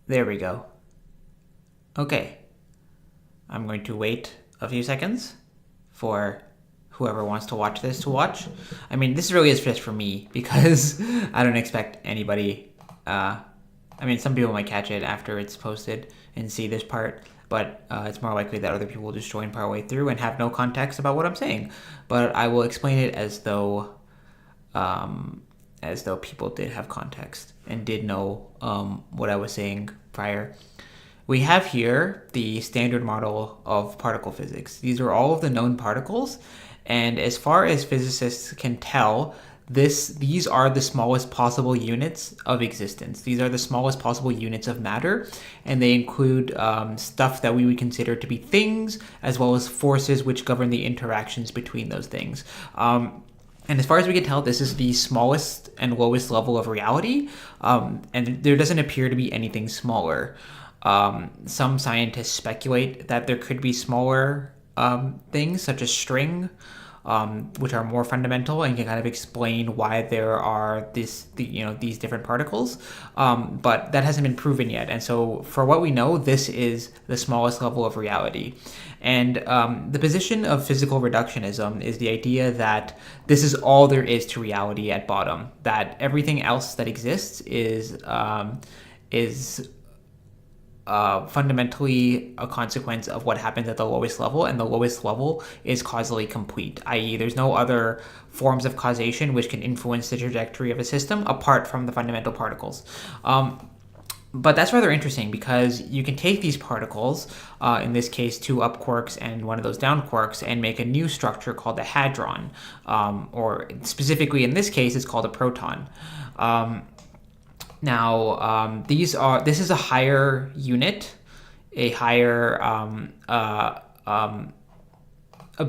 There we go. Okay. I'm going to wait a few seconds for whoever wants to watch this to watch. I mean, this really is just for me because I don't expect anybody. I mean, some people might catch it after it's posted and see this part, but it's more likely that other people will just join partway through and have no context about what I'm saying. But I will explain it as though people did have context and did know what I was saying prior. We have here the standard model of particle physics. These are all of the known particles, and as far as physicists can tell, these are the smallest possible units of existence. These are the smallest possible units of matter, and they include stuff that we would consider to be things, as well as forces which govern the interactions between those things. And as far as we can tell, this is the smallest and lowest level of reality, and there doesn't appear to be anything smaller. Some scientists speculate that there could be smaller things, such as string, which are more fundamental and can kind of explain why there are these different particles. But that hasn't been proven yet. And so, for what we know, this is the smallest level of reality. And the position of physical reductionism is the idea that this is all there is to reality at bottom. That everything else that exists is fundamentally a consequence of what happens at the lowest level, and the lowest level is causally complete, i.e., there's no other forms of causation which can influence the trajectory of a system apart from the fundamental particles. But that's rather interesting because you can take these particles, in this case, two up quarks and one of those down quarks, and make a new structure called a hadron, or specifically in this case, it's called a proton. Now, this is a higher unit, a higher, a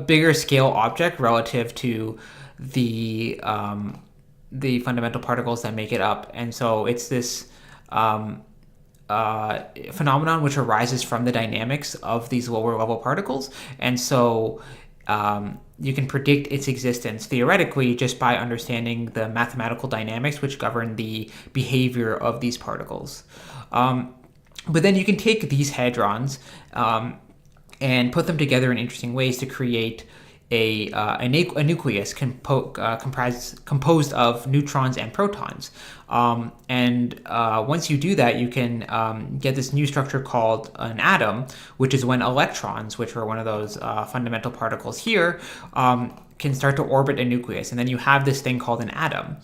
bigger scale object relative to the fundamental particles that make it up, and so it's this phenomenon which arises from the dynamics of these lower level particles, and so you can predict its existence theoretically just by understanding the mathematical dynamics which govern the behavior of these particles. But then you can take these hadrons and put them together in interesting ways to create a nucleus composed of neutrons and protons. Once you do that, you can get this new structure called an atom, which is when electrons, which are one of those fundamental particles here, can start to orbit a nucleus. And then you have this thing called an atom.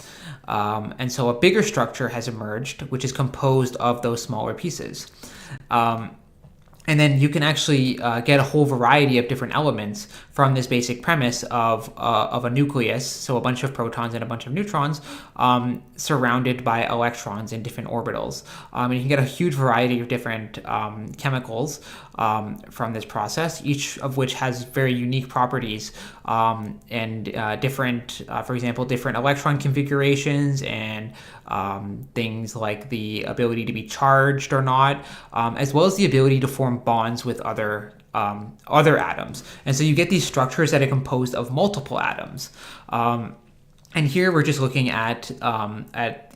And so a bigger structure has emerged, which is composed of those smaller pieces. And then you can actually get a whole variety of different elements from this basic premise of a nucleus, so a bunch of protons and a bunch of neutrons surrounded by electrons in different orbitals. And you can get a huge variety of different chemicals from this process, each of which has very unique properties and different, for example, different electron configurations and things like the ability to be charged or not, as well as the ability to form bonds with other atoms. And so you get these structures that are composed of multiple atoms. And here we're just looking at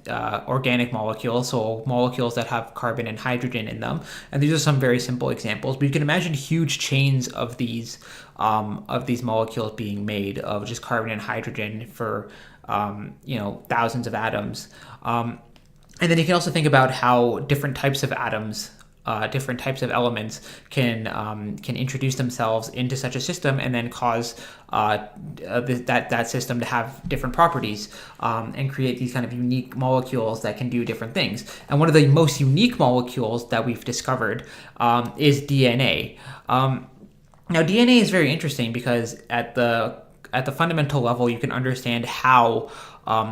organic molecules, so molecules that have carbon and hydrogen in them. And these are some very simple examples, but you can imagine huge chains of these molecules being made of just carbon and hydrogen for thousands of atoms. And then you can also think about how different types of atoms, different types of elements can introduce themselves into such a system and then cause that system to have different properties and create these kind of unique molecules that can do different things. And one of the most unique molecules that we've discovered is DNA. Now, DNA is very interesting because at the fundamental level, you can understand how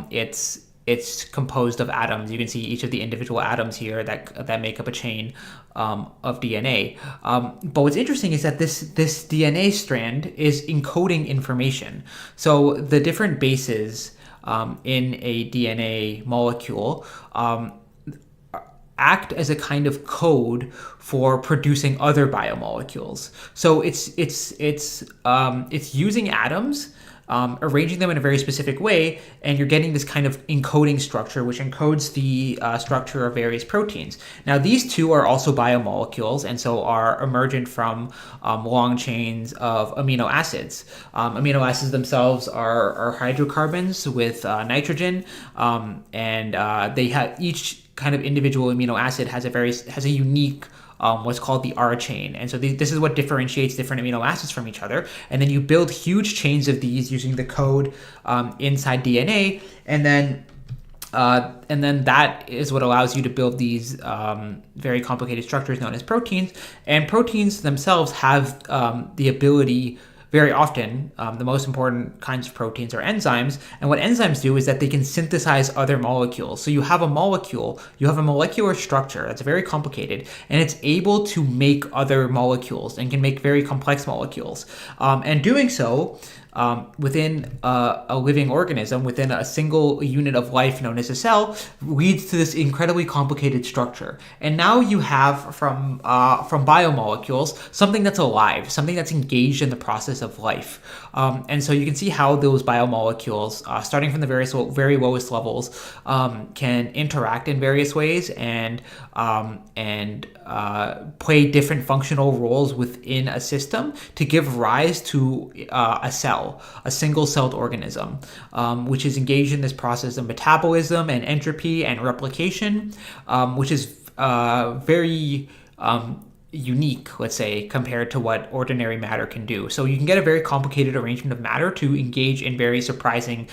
it's composed of atoms. You can see each of the individual atoms here that make up a chain of DNA. But what's interesting is that this DNA strand is encoding information. So the different bases in a DNA molecule act as a kind of code for producing other biomolecules. So it's using atoms arranging them in a very specific way, and you're getting this kind of encoding structure, which encodes the structure of various proteins. Now, these two are also biomolecules, and so are emergent from long chains of amino acids. Amino acids themselves are hydrocarbons with nitrogen, and they have each kind of individual amino acid has a unique what's called the R chain. And so this is what differentiates different amino acids from each other. And then you build huge chains of these using the code inside DNA. And then that is what allows you to build these very complicated structures known as proteins. And proteins themselves have the ability, very often, the most important kinds of proteins are enzymes. And what enzymes do is that they can synthesize other molecules. So you have a molecule, you have a molecular structure that's very complicated, and it's able to make other molecules and can make very complex molecules. And doing so, within a living organism, within a single unit of life known as a cell, leads to this incredibly complicated structure. And now you have from biomolecules something that's alive, something that's engaged in the process of life. And so you can see how those biomolecules, starting from the very lowest levels, can interact in various ways and play different functional roles within a system to give rise to a cell, a single-celled organism, which is engaged in this process of metabolism and entropy and replication, which is very unique, let's say, compared to what ordinary matter can do. So you can get a very complicated arrangement of matter to engage in very surprising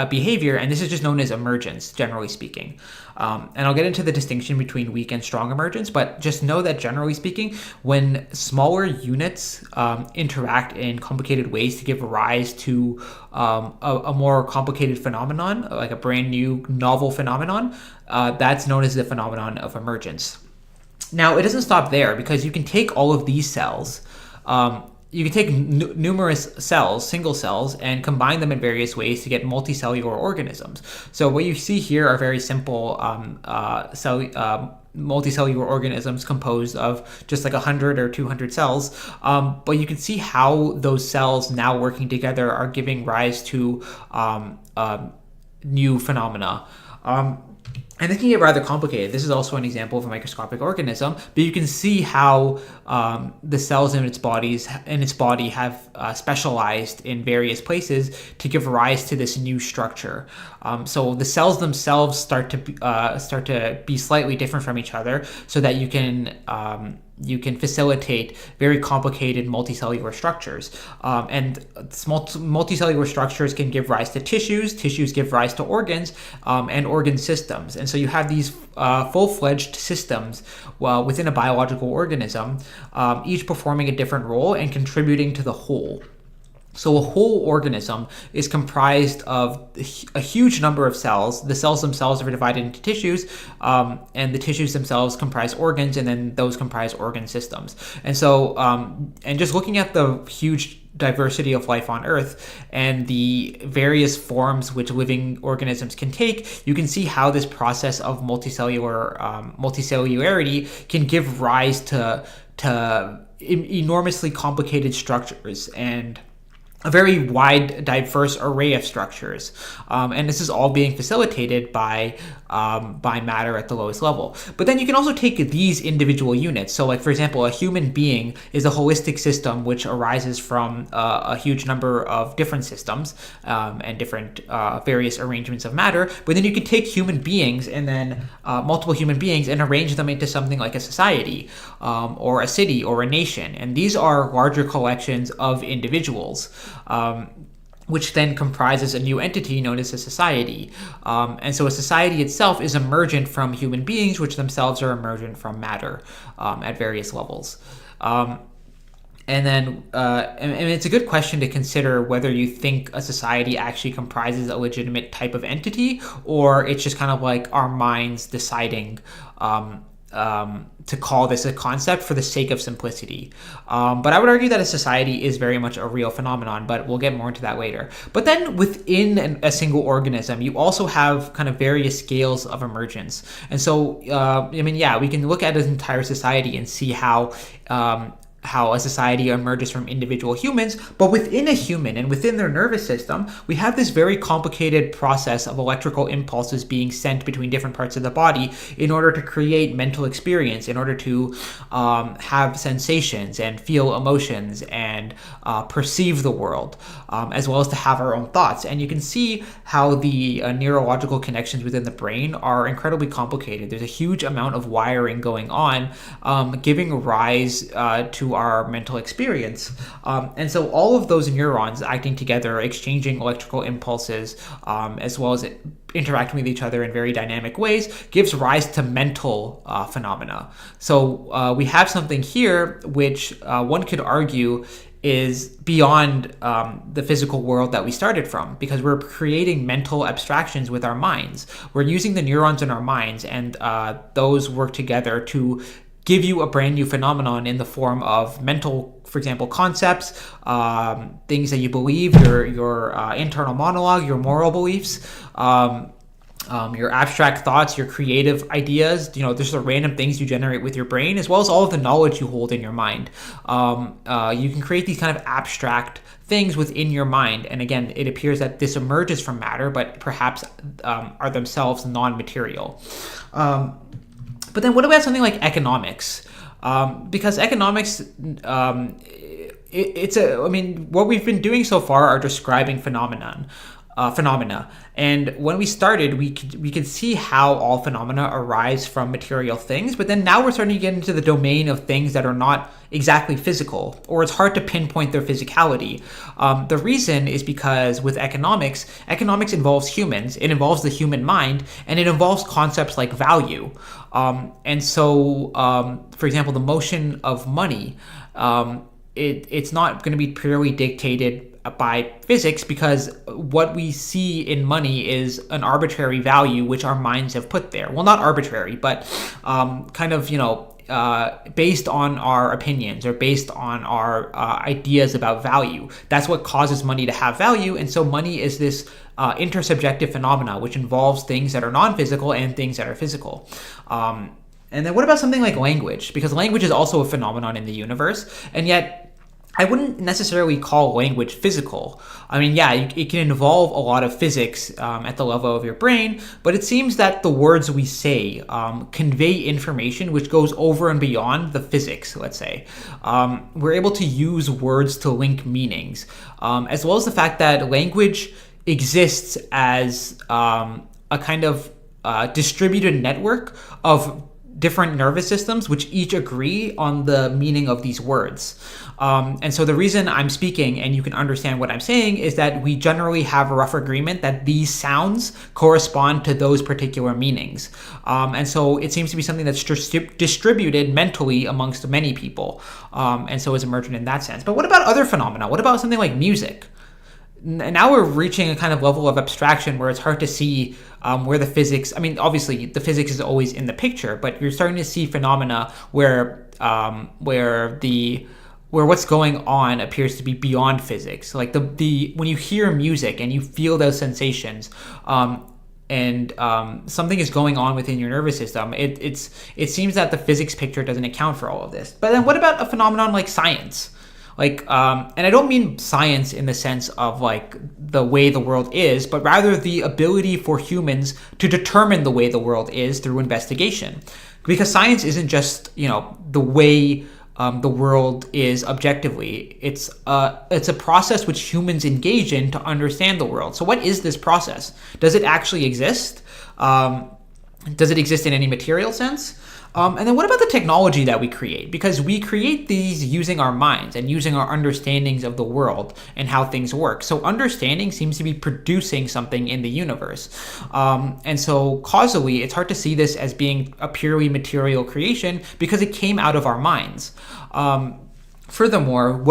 behavior, and this is just known as emergence, generally speaking. And I'll get into the distinction between weak and strong emergence, but just know that generally speaking, when smaller units interact in complicated ways to give rise to a more complicated phenomenon, like a brand new novel phenomenon, that's known as the phenomenon of emergence. Now, it doesn't stop there, because you can take all of these cells, you can take numerous cells, single cells, and combine them in various ways to get multicellular organisms. So what you see here are very simple multicellular organisms composed of just like 100 or 200 cells. But you can see how those cells now working together are giving rise to new phenomena. And this can get rather complicated. This is also an example of a microscopic organism, but you can see how the cells in its body have specialized in various places to give rise to this new structure. So the cells themselves start to be slightly different from each other, so that you can facilitate very complicated multicellular structures. And multicellular structures can give rise to tissues give rise to organs, and organ systems. And so you have these full-fledged systems within a biological organism, each performing a different role and contributing to the whole. So a whole organism is comprised of a huge number of cells. The cells themselves are divided into tissues, and the tissues themselves comprise organs, and then those comprise organ systems. And so, and just looking at the huge diversity of life on Earth and the various forms which living organisms can take, you can see how this process of multicellularity can give rise to enormously complicated structures and a very wide, diverse array of structures, and this is all being facilitated by matter at the lowest level. But then you can also take these individual units. So, like for example, a human being is a holistic system which arises from a huge number of different systems and different various arrangements of matter. But then you can take human beings and then multiple human beings and arrange them into something like a society or a city or a nation, and these are larger collections of individuals. Which then comprises a new entity known as a society. And so a society itself is emergent from human beings, which themselves are emergent from matter at various levels. And then it's a good question to consider whether you think a society actually comprises a legitimate type of entity, or it's just kind of like our minds deciding to call this a concept for the sake of simplicity. But I would argue that a society is very much a real phenomenon, but we'll get more into that later. But then within a single organism, you also have kind of various scales of emergence. And so, we can look at an entire society and see how how a society emerges from individual humans, but within a human and within their nervous system, we have this very complicated process of electrical impulses being sent between different parts of the body in order to create mental experience, in order to have sensations and feel emotions and perceive the world, as well as to have our own thoughts. And you can see how the neurological connections within the brain are incredibly complicated. There's a huge amount of wiring going on, giving rise to our mental experience. And so all of those neurons acting together, exchanging electrical impulses, as well as interacting with each other in very dynamic ways, gives rise to mental phenomena. So we have something here which one could argue is beyond the physical world that we started from, because we're creating mental abstractions with our minds. We're using the neurons in our minds, and those work together to give you a brand new phenomenon in the form of mental, for example, concepts, things that you believe, your internal monologue, your moral beliefs, your abstract thoughts, your creative ideas, there's the random things you generate with your brain, as well as all of the knowledge you hold in your mind. You can create these kind of abstract things within your mind. And again, it appears that this emerges from matter, but perhaps are themselves non-material. But then what about something like economics? Because economics, what we've been doing so far are describing phenomena. And when we started, we could see how all phenomena arise from material things, but then now we're starting to get into the domain of things that are not exactly physical, or it's hard to pinpoint their physicality. The reason is because with economics involves humans, it involves the human mind, and it involves concepts like value. And so, for example, the motion of money, it's not going to be purely dictated by physics, because what we see in money is an arbitrary value which our minds have put there. Well, not arbitrary, but based on our opinions or based on our ideas about value. That's what causes money to have value. And so money is this intersubjective phenomena which involves things that are non-physical and things that are physical. And then what about something like language? Because language is also a phenomenon in the universe, and yet I wouldn't necessarily call language physical. It can involve a lot of physics at the level of your brain, but it seems that the words we say convey information which goes over and beyond the physics, let's say. We're able to use words to link meanings, as well as the fact that language exists as a kind of distributed network of different nervous systems which each agree on the meaning of these words. And so the reason I'm speaking and you can understand what I'm saying is that we generally have a rough agreement that these sounds correspond to those particular meanings. And so it seems to be something that's distributed mentally amongst many people, and so is emergent in that sense. But what about other phenomena? What about something like music? And now we're reaching a kind of level of abstraction where it's hard to see where the physics, obviously the physics is always in the picture, but you're starting to see phenomena where what's going on appears to be beyond physics. Like when you hear music and you feel those sensations, and something is going on within your nervous system, it seems that the physics picture doesn't account for all of this. But then what about a phenomenon like science? And I don't mean science in the sense of like the way the world is, but rather the ability for humans to determine the way the world is through investigation. Because science isn't just, the way the world is objectively. It's a process which humans engage in to understand the world. So what is this process? Does it actually exist? Does it exist in any material sense? And then what about the technology that we create? Because we create these using our minds and using our understandings of the world and how things work. So understanding seems to be producing something in the universe. And so causally, it's hard to see this as being a purely material creation because it came out of our minds. Furthermore,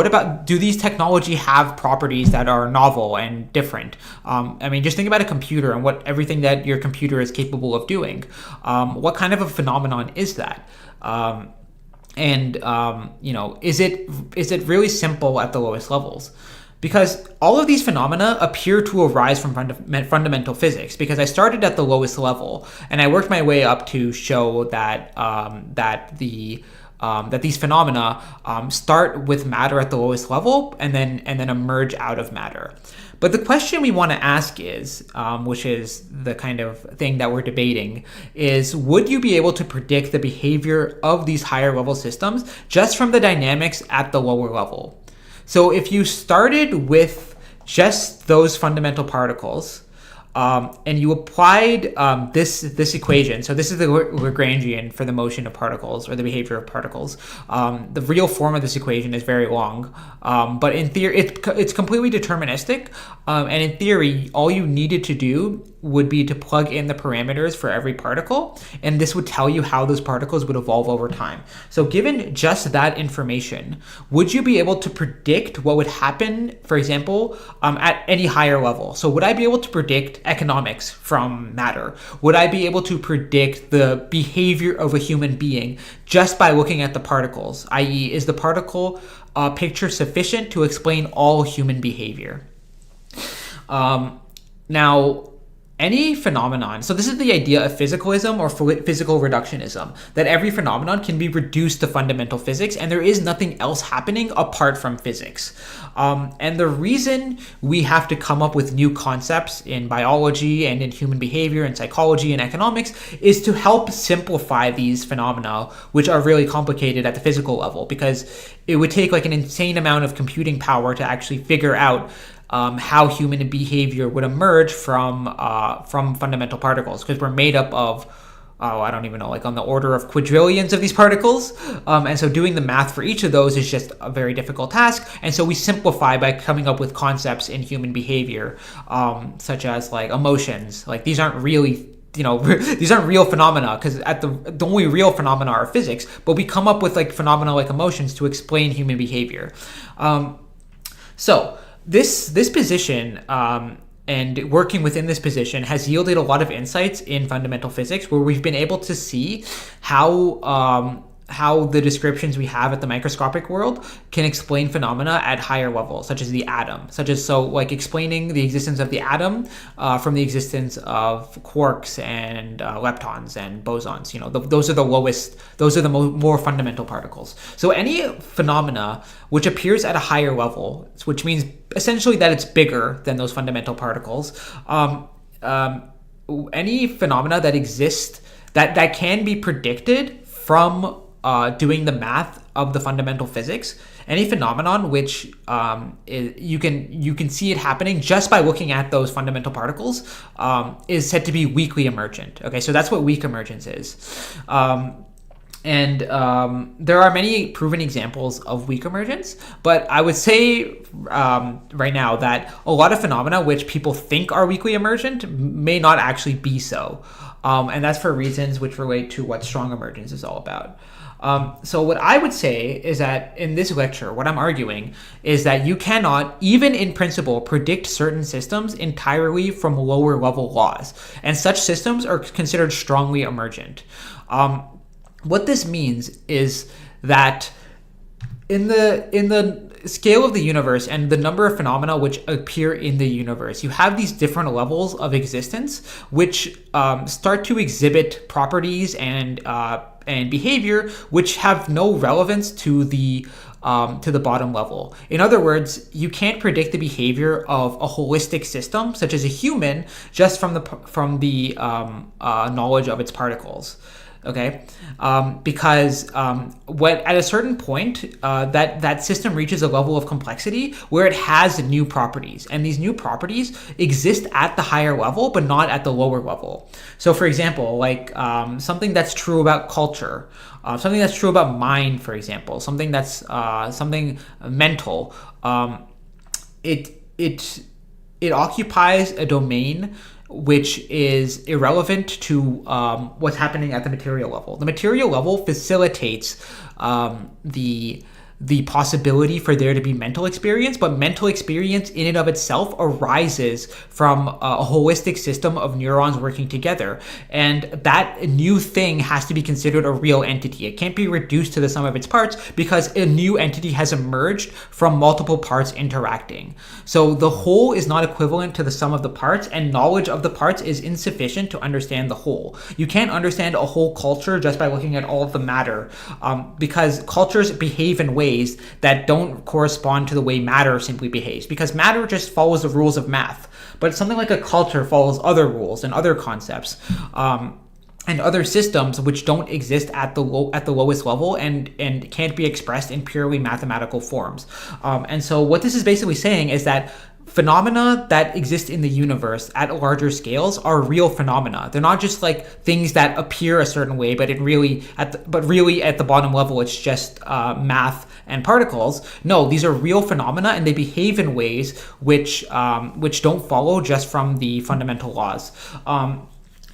do these technology have properties that are novel and different? Just think about a computer and everything that your computer is capable of doing. What kind of a phenomenon is that? Is it really simple at the lowest levels? Because all of these phenomena appear to arise from fundamental physics, because I started at the lowest level and I worked my way up to show that that these phenomena start with matter at the lowest level and then emerge out of matter. But the question we want to ask is, which is the kind of thing that we're debating, is would you be able to predict the behavior of these higher level systems just from the dynamics at the lower level? So if you started with just those fundamental particles, and you applied this equation. So this is the Lagrangian for the motion of particles or the behavior of particles. The real form of this equation is very long, but in theory, it's completely deterministic. And in theory, all you needed to do would be to plug in the parameters for every particle, and this would tell you how those particles would evolve over time. So given just that information, would you be able to predict what would happen, for example, at any higher level? So would I be able to predict economics from matter? Would I be able to predict the behavior of a human being just by looking at the particles? I.e., is the particle picture sufficient to explain all human behavior? Now, any phenomenon, so this is the idea of physicalism or physical reductionism, that every phenomenon can be reduced to fundamental physics and there is nothing else happening apart from physics. And the reason we have to come up with new concepts in biology and in human behavior and psychology and economics is to help simplify these phenomena, which are really complicated at the physical level, because it would take like an insane amount of computing power to actually figure out how human behavior would emerge from fundamental particles, because we're made up of, I don't even know, like on the order of quadrillions of these particles. And so doing the math for each of those is just a very difficult task. And so we simplify by coming up with concepts in human behavior, such as like emotions. Like these aren't really, these aren't real phenomena, because the only real phenomena are physics, but we come up with like phenomena like emotions to explain human behavior. So this position and working within this position has yielded a lot of insights in fundamental physics, where we've been able to see how the descriptions we have at the microscopic world can explain phenomena at higher levels, such as the atom, like explaining the existence of the atom from the existence of quarks and leptons and bosons. Those are the more fundamental particles. So any phenomena which appears at a higher level, which means essentially that it's bigger than those fundamental particles, any phenomena that exist that can be predicted from doing the math of the fundamental physics, any phenomenon which you can see it happening just by looking at those fundamental particles is said to be weakly emergent. Okay, so that's what weak emergence is. And there are many proven examples of weak emergence, but I would say right now that a lot of phenomena which people think are weakly emergent may not actually be so. And that's for reasons which relate to what strong emergence is all about. So what I would say is that in this lecture, what I'm arguing is that you cannot, even in principle, predict certain systems entirely from lower level laws, and such systems are considered strongly emergent. What this means is that in the scale of the universe and the number of phenomena which appear in the universe, you have these different levels of existence which start to exhibit properties and behavior which have no relevance to the bottom level. In other words, you can't predict the behavior of a holistic system, such as a human, just from the knowledge of its particles. Okay, because at a certain point, that system reaches a level of complexity where it has new properties, and these new properties exist at the higher level, but not at the lower level. So, for example, like something that's true about culture, something that's true about mind, for example, something that's something mental. It occupies a domain which is irrelevant to what's happening at the material level. The material level facilitates the the possibility for there to be mental experience, but mental experience in and of itself arises from a holistic system of neurons working together. And that new thing has to be considered a real entity. It can't be reduced to the sum of its parts because a new entity has emerged from multiple parts interacting. So the whole is not equivalent to the sum of the parts, and knowledge of the parts is insufficient to understand the whole. You can't understand a whole culture just by looking at all of the matter, because cultures behave in ways that don't correspond to the way matter simply behaves, because matter just follows the rules of math, but something like a culture follows other rules and other concepts, and other systems which don't exist at the lowest level and can't be expressed in purely mathematical forms. And so what this is basically saying is that phenomena that exist in the universe at larger scales are real phenomena. They're not just like things that appear a certain way, but really at the bottom level, it's just math and particles. No, these are real phenomena, and they behave in ways which don't follow just from the fundamental laws.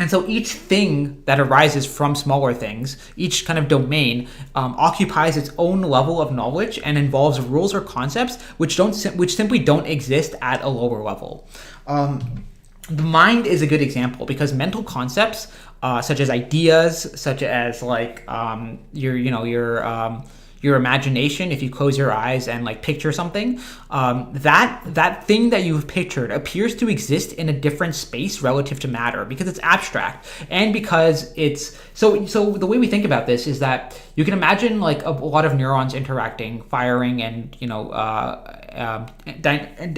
And so each thing that arises from smaller things, each kind of domain, occupies its own level of knowledge and involves rules or concepts which simply don't exist at a lower level. The mind is a good example because mental concepts, such as ideas, such as like your imagination, if you close your eyes and like picture something, that thing that you've pictured appears to exist in a different space relative to matter because it's abstract, and because it's so the way we think about this is that you can imagine like a lot of neurons interacting, firing, and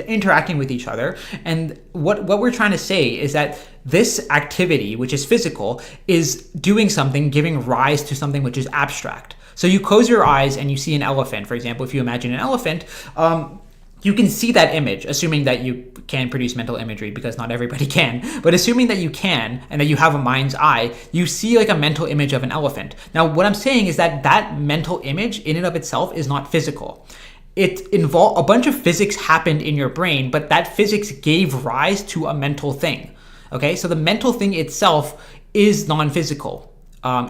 interacting with each other. And what we're trying to say is that this activity, which is physical, is doing something, giving rise to something which is abstract. So you close your eyes and you see an elephant, for example. If you imagine an elephant, you can see that image, assuming that you can produce mental imagery, because not everybody can. But assuming that you can, and that you have a mind's eye, you see like a mental image of an elephant. Now, what I'm saying is that that mental image in and of itself is not physical. It involved a bunch of physics happened in your brain, but that physics gave rise to a mental thing. Okay, so the mental thing itself is non-physical.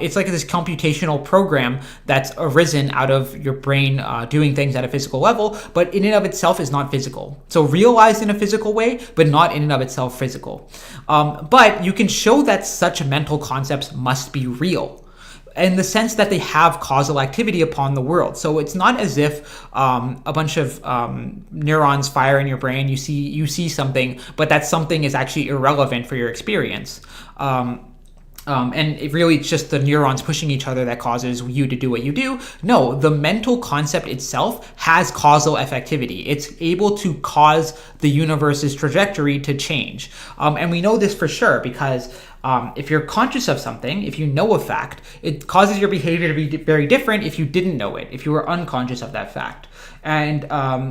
It's like this computational program that's arisen out of your brain doing things at a physical level, but in and of itself is not physical. So realized in a physical way, but not in and of itself physical. But you can show that such mental concepts must be real, in the sense that they have causal activity upon the world. So it's not as if a bunch of neurons fire in your brain, you see something, but that something is actually irrelevant for your experience. And it's just the neurons pushing each other that causes you to do what you do. No, the mental concept itself has causal effectivity. It's able to cause the universe's trajectory to change. And we know this for sure because if you're conscious of something, if you know a fact, it causes your behavior to be very different if you didn't know it, if you were unconscious of that fact. And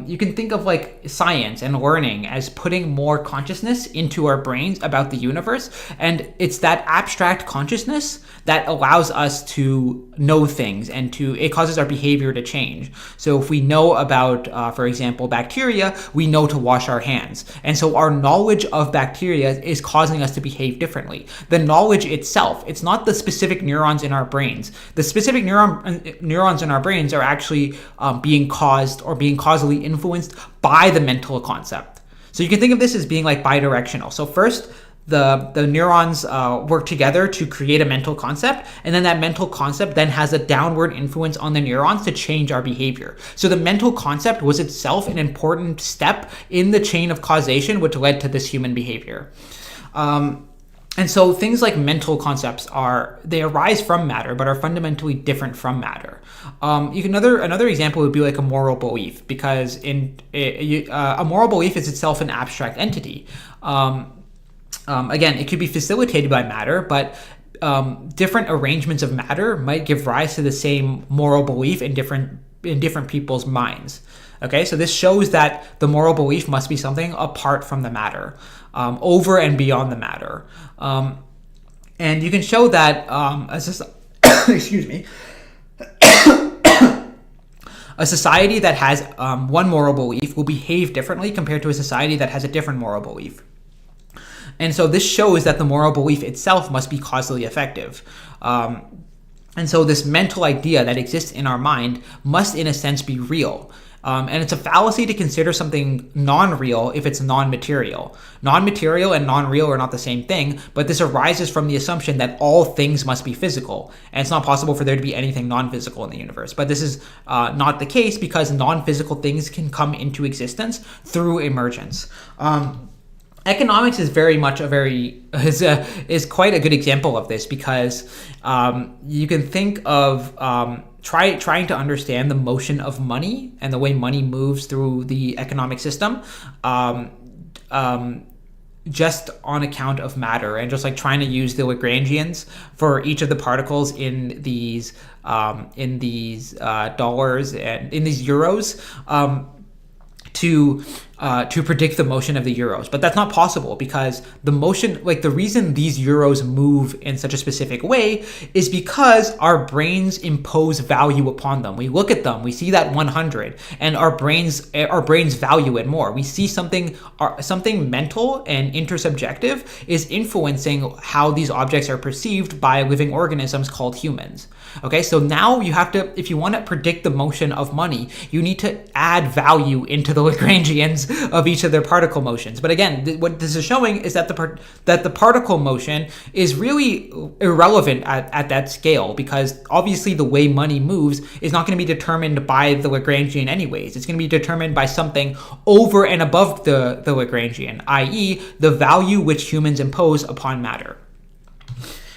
you can think of like science and learning as putting more consciousness into our brains about the universe. And it's that abstract consciousness that allows us to know things, and it causes our behavior to change. So if we know about, for example, bacteria, we know to wash our hands. And so our knowledge of bacteria is causing us to behave differently. The knowledge itself, it's not the specific neurons in our brains. The specific neurons in our brains are actually being caused or being causally influenced by the mental concept. So you can think of this as being like bidirectional. So first, the neurons work together to create a mental concept, and then that mental concept then has a downward influence on the neurons to change our behavior. So the mental concept was itself an important step in the chain of causation which led to this human behavior. And so things like mental concepts they arise from matter, but are fundamentally different from matter. Another example would be like a moral belief, because a moral belief is itself an abstract entity. Again, it could be facilitated by matter, but different arrangements of matter might give rise to the same moral belief in different people's minds. Okay, so this shows that the moral belief must be something apart from the matter, over and beyond the matter. And you can show that excuse me, a society that has one moral belief will behave differently compared to a society that has a different moral belief. And so this shows that the moral belief itself must be causally effective. And so this mental idea that exists in our mind must, in a sense, be real. And it's a fallacy to consider something non-real if it's non-material. Non-material and non-real are not the same thing, but this arises from the assumption that all things must be physical. And it's not possible for there to be anything non-physical in the universe. But this is not the case because non-physical things can come into existence through emergence. Economics is very much is quite a good example of this because you can think of trying to understand the motion of money and the way money moves through the economic system just on account of matter, and just like trying to use the Lagrangians for each of the particles in these dollars and in these euros. To predict the motion of the euros, but that's not possible because the motion, like the reason these euros move in such a specific way is because our brains impose value upon them. We look at them, we see that 100, and our brains value it more. We see something mental and intersubjective is influencing how these objects are perceived by living organisms called humans. Okay, so now you have to, if you want to predict the motion of money, you need to add value into the Lagrangians of each of their particle motions. But again, what this is showing is that the particle motion is really irrelevant at that scale, because obviously the way money moves is not going to be determined by the Lagrangian anyways. It's going to be determined by something over and above the Lagrangian, i.e. the value which humans impose upon matter.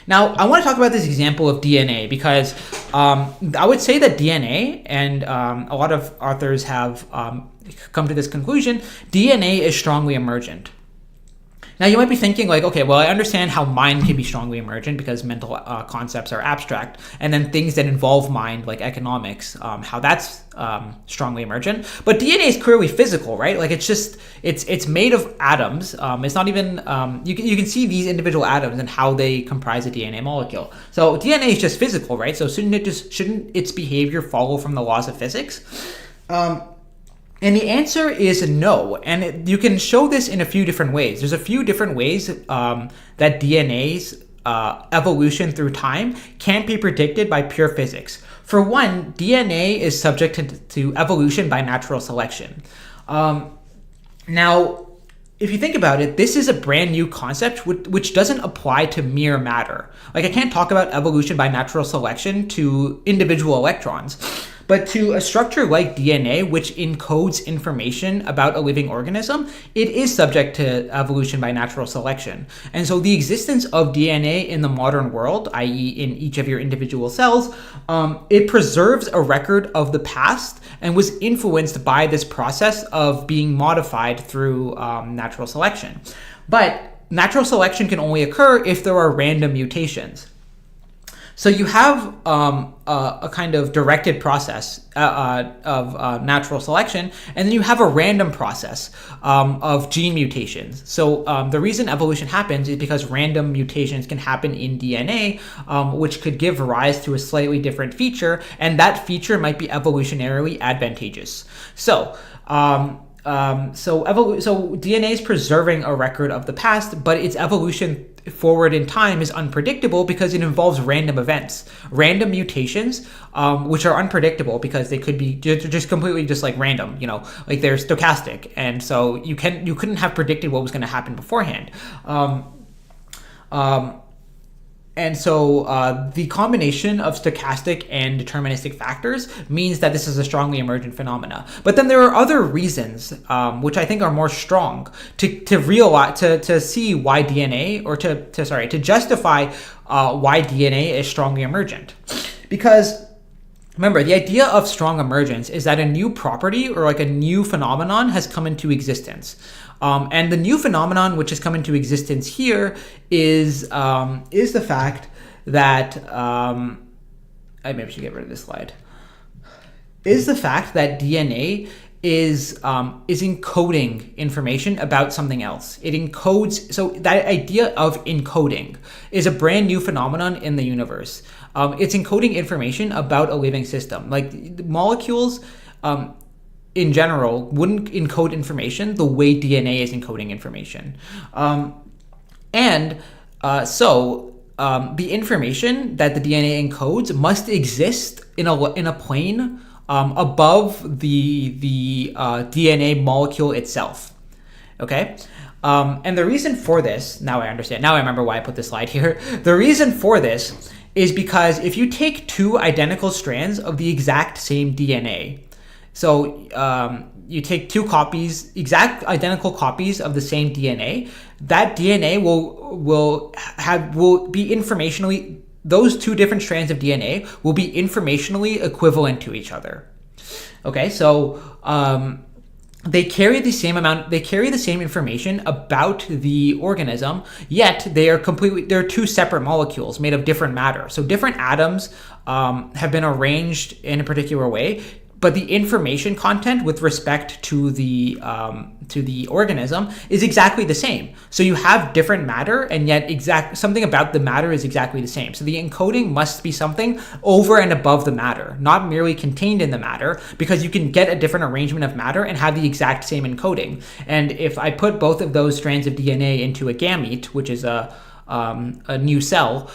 Now, I want to talk about this example of DNA because I would say that DNA, and a lot of authors have come to this conclusion, DNA is strongly emergent. Now, you might be thinking like, okay, well, I understand how mind can be strongly emergent because mental concepts are abstract, and then things that involve mind, like economics, how that's strongly emergent. But DNA is clearly physical, right? Like it's made of atoms. It's not even you can see these individual atoms and how they comprise a DNA molecule. So DNA is just physical, right? So shouldn't its behavior follow from the laws of physics? And the answer is no. And you can show this in a few different ways. There's a few different ways that DNA's evolution through time can't be predicted by pure physics. For one, DNA is subject to evolution by natural selection. Now, if you think about it, this is a brand new concept which doesn't apply to mere matter. Like, I can't talk about evolution by natural selection to individual electrons. But to a structure like DNA, which encodes information about a living organism, it is subject to evolution by natural selection. And so the existence of DNA in the modern world, i.e. in each of your individual cells, it preserves a record of the past and was influenced by this process of being modified through natural selection. But natural selection can only occur if there are random mutations. So you have a kind of directed process of natural selection, and then you have a random process of gene mutations. So the reason evolution happens is because random mutations can happen in DNA, which could give rise to a slightly different feature, and that feature might be evolutionarily advantageous. So DNA is preserving a record of the past, but its evolution forward in time is unpredictable because it involves random events, random mutations, which are unpredictable because they could be just completely just like random, like they're stochastic, and so you couldn't have predicted what was going to happen beforehand. And so the combination of stochastic and deterministic factors means that this is a strongly emergent phenomena. But then there are other reasons, which I think are more strong, to realize, to see why DNA, or to justify why DNA is strongly emergent. Because remember, the idea of strong emergence is that a new property or like a new phenomenon has come into existence. And the new phenomenon which has come into existence here is the fact that I maybe should get rid of this slide. Is the fact that DNA is encoding information about something else. It encodes. So that idea of encoding is a brand new phenomenon in the universe. It's encoding information about a living system. Like molecules, in general, wouldn't encode information the way DNA is encoding information. So the information that the DNA encodes must exist in a plane above the DNA molecule itself. Okay. And the reason for this, now I understand. Now I remember why I put this slide here. The reason for this is because if you take two identical strands of the exact same DNA, so you take two copies, exact identical copies of the same DNA, that DNA will be informationally, those two different strands of DNA will be informationally equivalent to each other. Okay, so they carry the same information about the organism, yet they're two separate molecules made of different matter. So different atoms have been arranged in a particular way, but the information content with respect to the organism is exactly the same. So you have different matter, and yet something about the matter is exactly the same. So the encoding must be something over and above the matter, not merely contained in the matter, because you can get a different arrangement of matter and have the exact same encoding. And if I put both of those strands of DNA into a gamete, which is a new cell,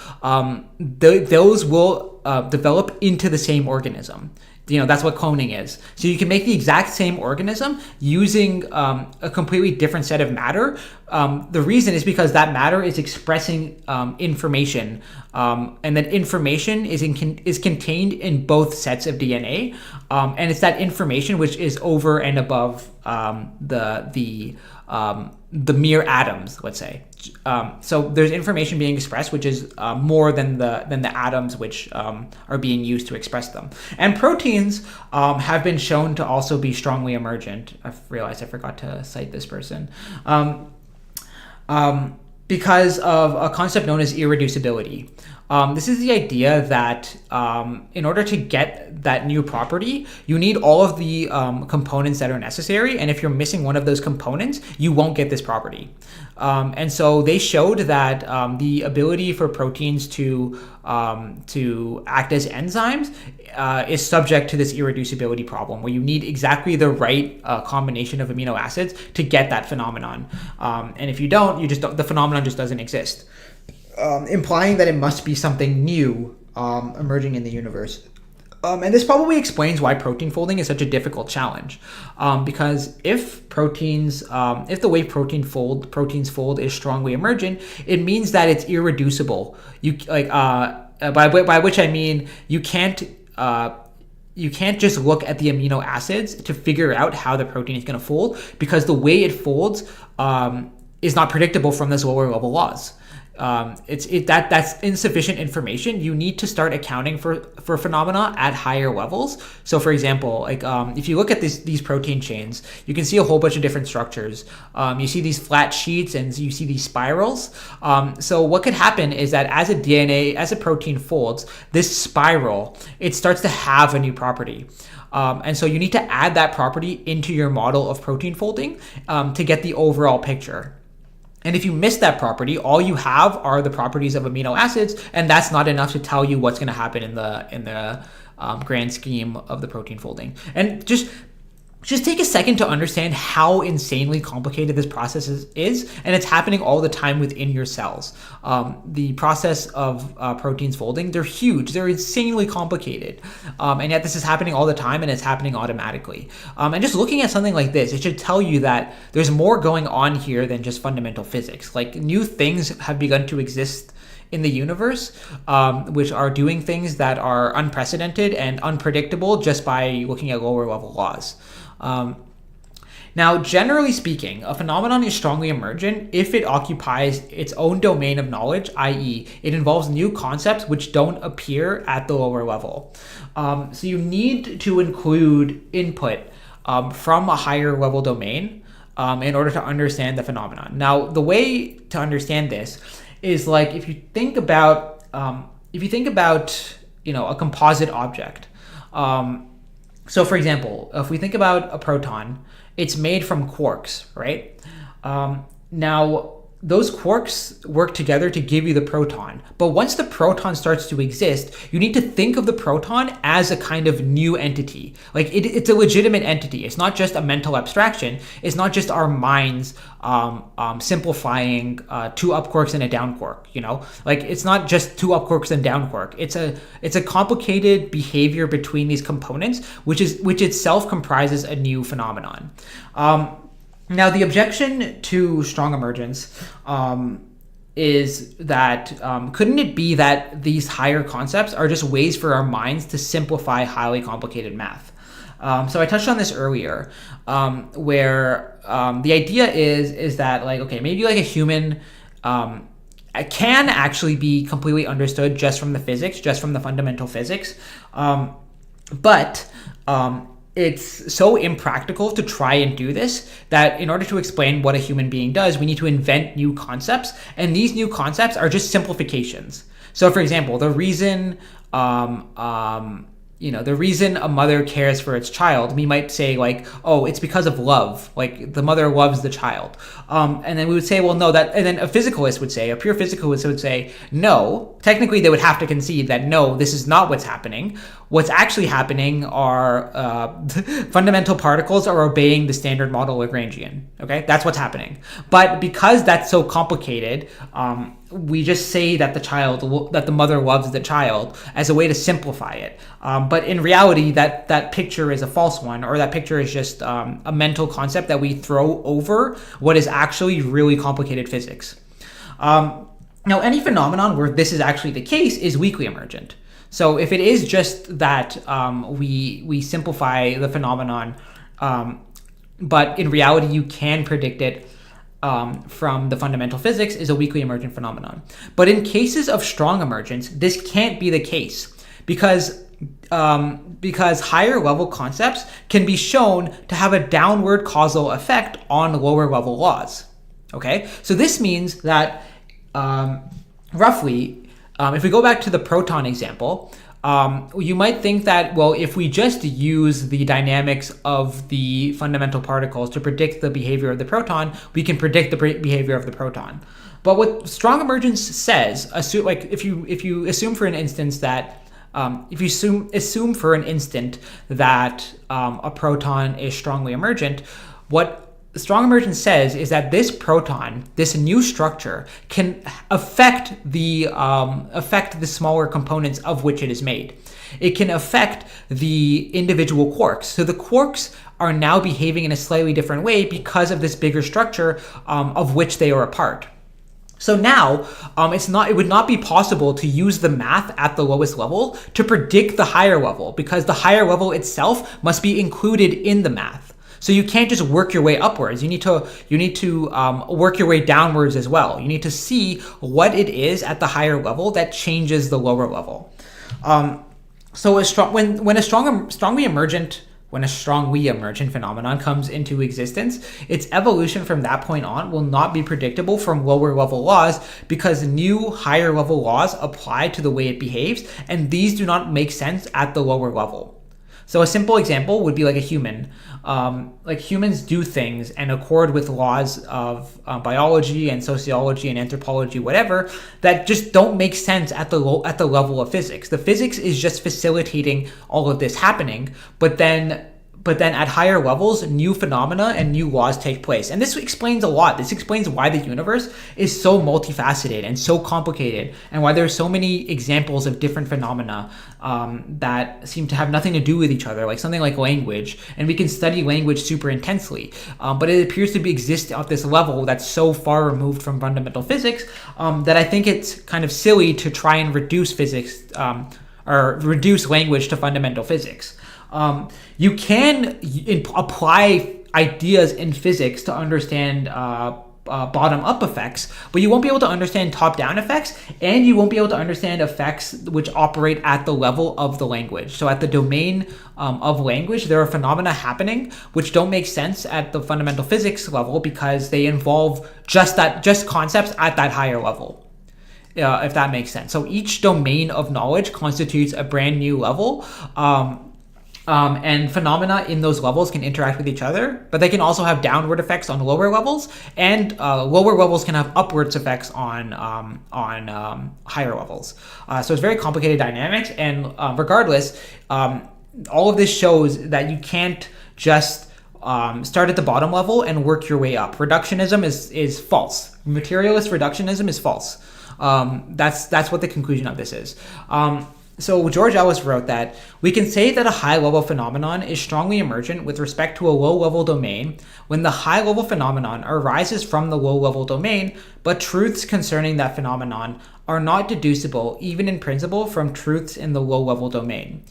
those will develop into the same organism. That's what cloning is. So you can make the exact same organism using a completely different set of matter. The reason is because that matter is expressing information, and that information is contained in both sets of DNA, and it's that information which is over and above the mere atoms, let's say. So there's information being expressed which is more than the atoms which are being used to express them. And proteins have been shown to also be strongly emergent. I realized I forgot to cite this person. Because of a concept known as irreducibility. This is the idea that in order to get that new property, you need all of the components that are necessary. And if you're missing one of those components, you won't get this property. And so they showed that the ability for proteins to act as enzymes is subject to this irreducibility problem, where you need exactly the right combination of amino acids to get that phenomenon. And if you don't, the phenomenon just doesn't exist. Implying that it must be something new emerging in the universe. And this probably explains why protein folding is such a difficult challenge. Because if the way proteins fold is strongly emergent, it means that it's irreducible. By which I mean you can't just look at the amino acids to figure out how the protein is going to fold, because the way it folds is not predictable from those lower level laws. That's insufficient information. You need to start accounting for phenomena at higher levels. So for example, if you look at these protein chains, you can see a whole bunch of different structures. You see these flat sheets and you see these spirals. So what could happen is that as a protein folds, this spiral, it starts to have a new property. And so you need to add that property into your model of protein folding to get the overall picture. And if you miss that property, all you have are the properties of amino acids, and that's not enough to tell you what's going to happen in the grand scheme of the protein folding. And just take a second to understand how insanely complicated this process is, and it's happening all the time within your cells. The process of proteins folding, they're huge, they're insanely complicated, and yet this is happening all the time, and it's happening automatically. And just looking at something like this, it should tell you that there's more going on here than just fundamental physics. Like, new things have begun to exist in the universe, which are doing things that are unprecedented and unpredictable just by looking at lower level laws. Now, generally speaking, a phenomenon is strongly emergent if it occupies its own domain of knowledge, i.e., it involves new concepts which don't appear at the lower level. So you need to include input from a higher level domain in order to understand the phenomenon. Now, the way to understand this is like if you think about a composite object. So for example, if we think about a proton, it's made from quarks, right? Now, those quarks work together to give you the proton. But once the proton starts to exist, you need to think of the proton as a kind of new entity. Like it's a legitimate entity. It's not just a mental abstraction. It's not just our minds simplifying two up quarks and a down quark. Like it's not just two up quarks and down quark. It's a complicated behavior between these components, which itself comprises a new phenomenon. Now, the objection to strong emergence is that couldn't it be that these higher concepts are just ways for our minds to simplify highly complicated math? So I touched on this earlier, where the idea is that, like, okay, maybe like a human can actually be completely understood just from the physics, just from the fundamental physics, but it's so impractical to try and do this that in order to explain what a human being does, we need to invent new concepts. And these new concepts are just simplifications. So, for example, the reason the reason a mother cares for its child, we might say, like, oh, it's because of love. Like, the mother loves the child. And then we would say, well, no, and then a pure physicalist would say, no, technically they would have to concede that, no, this is not what's happening. What's actually happening are fundamental particles are obeying the standard model Lagrangian. Okay, that's what's happening. But because that's so complicated, we just say that the mother loves the child as a way to simplify it. But in reality, that picture is a false one, or that picture is just a mental concept that we throw over what is actually really complicated physics. Now, any phenomenon where this is actually the case is weakly emergent. So if it is just that we simplify the phenomenon, but in reality you can predict it from the fundamental physics, is a weakly emergent phenomenon. But in cases of strong emergence, this can't be the case because higher level concepts can be shown to have a downward causal effect on lower level laws. Okay, so this means that roughly, if we go back to the proton example, you might think that, well, if we just use the dynamics of the fundamental particles to predict the behavior of the proton, we can predict the behavior of the proton. But what strong emergence says, if you assume for an instance that assume for an instant that a proton is strongly emergent, what strong emergence says is that this proton, this new structure, can affect the smaller components of which it is made. It can affect the individual quarks. So the quarks are now behaving in a slightly different way because of this bigger structure of which they are a part. So now it would not be possible to use the math at the lowest level to predict the higher level, because the higher level itself must be included in the math. So you can't just work your way upwards. You need to work your way downwards as well. You need to see what it is at the higher level that changes the lower level. So when a strongly emergent phenomenon comes into existence, its evolution from that point on will not be predictable from lower level laws, because new higher level laws apply to the way it behaves, and these do not make sense at the lower level. So a simple example would be like a human. Like humans do things and accord with laws of biology and sociology and anthropology, whatever, that just don't make sense at the level of physics. The physics is just facilitating all of this happening, but then at higher levels, new phenomena and new laws take place. And this explains a lot. This explains why the universe is so multifaceted and so complicated, and why there are so many examples of different phenomena that seem to have nothing to do with each other, like something like language. And we can study language super intensely, but it appears to exist at this level that's so far removed from fundamental physics that I think it's kind of silly to try and reduce physics or reduce language to fundamental physics. You can apply ideas in physics to understand bottom-up effects, but you won't be able to understand top-down effects, and you won't be able to understand effects which operate at the level of the language. So at the domain of language, there are phenomena happening which don't make sense at the fundamental physics level because they involve just concepts at that higher level. If that makes sense. So each domain of knowledge constitutes a brand new level. And phenomena in those levels can interact with each other, but they can also have downward effects on lower levels, and lower levels can have upwards effects on higher levels. So it's very complicated dynamics, and regardless, all of this shows that you can't just start at the bottom level and work your way up. Reductionism is false. Materialist reductionism is false. That's what the conclusion of this is. So George Ellis wrote that we can say that a high-level phenomenon is strongly emergent with respect to a low-level domain when the high-level phenomenon arises from the low-level domain, but truths concerning that phenomenon are not deducible, even in principle, from truths in the low-level domain.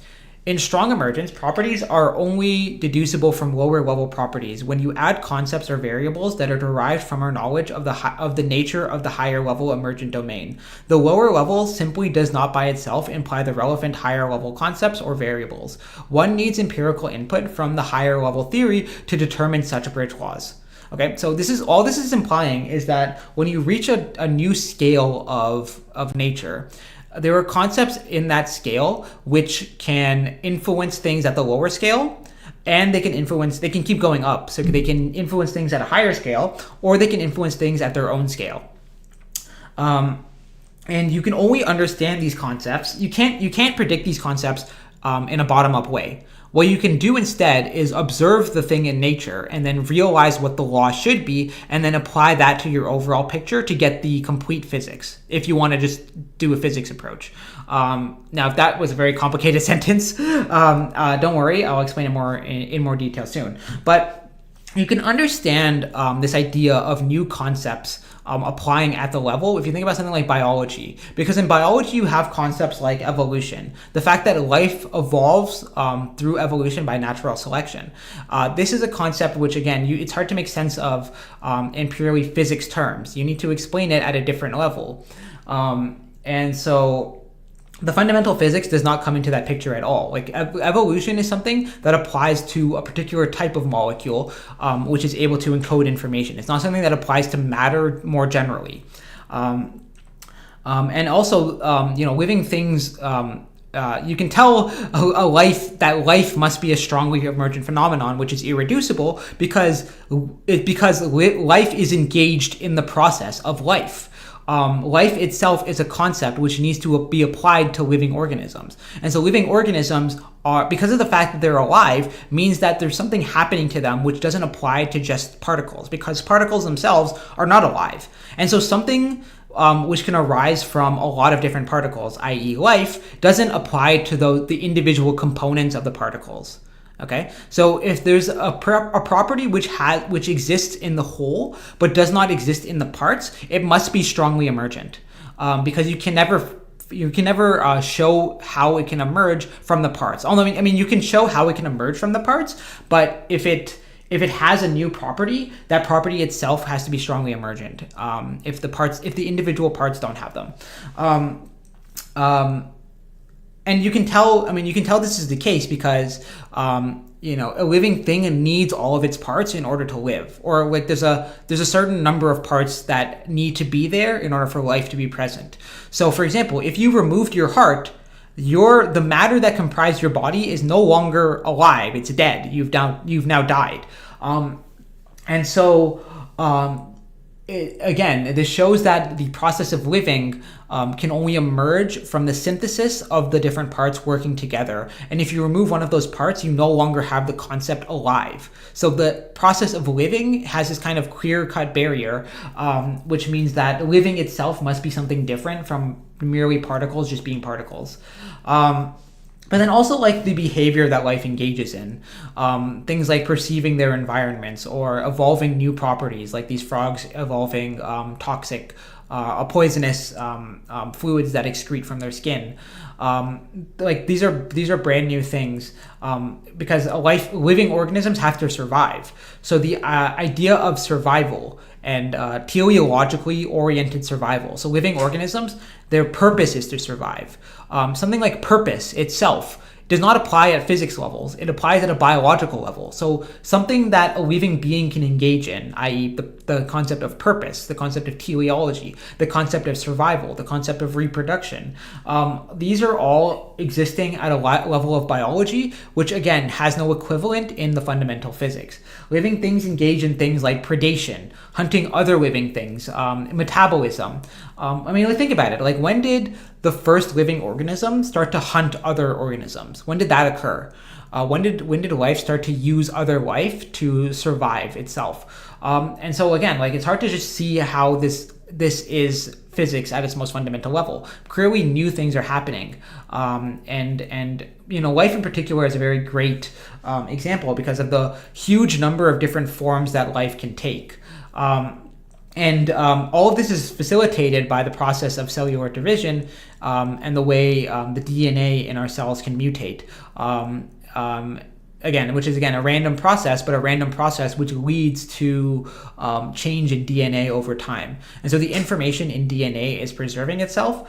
In strong emergence, properties are only deducible from lower-level properties when you add concepts or variables that are derived from our knowledge of the nature of the higher-level emergent domain. The lower level simply does not by itself imply the relevant higher-level concepts or variables. One needs empirical input from the higher-level theory to determine such bridge laws. Okay, so this is implying is that when you reach a new scale of nature, there are concepts in that scale which can influence things at the lower scale, and they can keep going up. So they can influence things at a higher scale, or they can influence things at their own scale. And you can only understand these concepts. You can't predict these concepts in a bottom-up way. What you can do instead is observe the thing in nature and then realize what the law should be, and then apply that to your overall picture to get the complete physics, if you want to just do a physics approach. Now, if that was a very complicated sentence, don't worry, I'll explain it in more detail soon. But you can understand this idea of new concepts applying at the level if you think about something like biology, because in biology you have concepts like evolution, the fact that life evolves through evolution by natural selection. This is a concept which, again, it's hard to make sense of in purely physics terms. You need to explain it at a different level, and so the fundamental physics does not come into that picture at all. Like evolution is something that applies to a particular type of molecule, which is able to encode information. It's not something that applies to matter more generally. And also, living things, you can tell that life must be a strongly emergent phenomenon, which is irreducible because life is engaged in the process of life. Life itself is a concept which needs to be applied to living organisms. And so living organisms are, because of the fact that they're alive, means that there's something happening to them which doesn't apply to just particles, because particles themselves are not alive. And so something which can arise from a lot of different particles, i.e. life, doesn't apply to the individual components of the particles. Okay, so if there's a property which exists in the whole but does not exist in the parts, it must be strongly emergent, because you can never show how it can emerge from the parts. Although I mean you can show how it can emerge from the parts, but if it has a new property, that property itself has to be strongly emergent. If the individual parts don't have them. And you can tell this is the case because, a living thing needs all of its parts in order to live. Or like there's a certain number of parts that need to be there in order for life to be present. So for example, if you removed your heart, the matter that comprised your body is no longer alive. It's dead. You've now died. And so, again, this shows that the process of living can only emerge from the synthesis of the different parts working together. And if you remove one of those parts, you no longer have the concept alive. So the process of living has this kind of clear-cut barrier, which means that living itself must be something different from merely particles just being particles. But then also like the behavior that life engages in, things like perceiving their environments or evolving new properties, like these frogs evolving toxic, poisonous fluids that excrete from their skin. Like these are brand new things, because living organisms have to survive. So the idea of survival and teleologically oriented survival. So living organisms, their purpose is to survive. Something like purpose itself does not apply at physics levels. It applies at a biological level. So something that a living being can engage in, i.e. the concept of purpose, the concept of teleology, the concept of survival, the concept of reproduction. These are all existing at a level of biology, which again has no equivalent in the fundamental physics. Living things engage in things like predation, hunting other living things, metabolism. Think about it. Like, when did the first living organism start to hunt other organisms? When did that occur? When did life start to use other life to survive itself? And so again, like, it's hard to just see how this is physics at its most fundamental level. Clearly, new things are happening, and life in particular is a very great example because of the huge number of different forms that life can take. And all of this is facilitated by the process of cellular division and the way the DNA in our cells can mutate. Which is a random process, but a random process which leads to change in DNA over time. And so the information in DNA is preserving itself,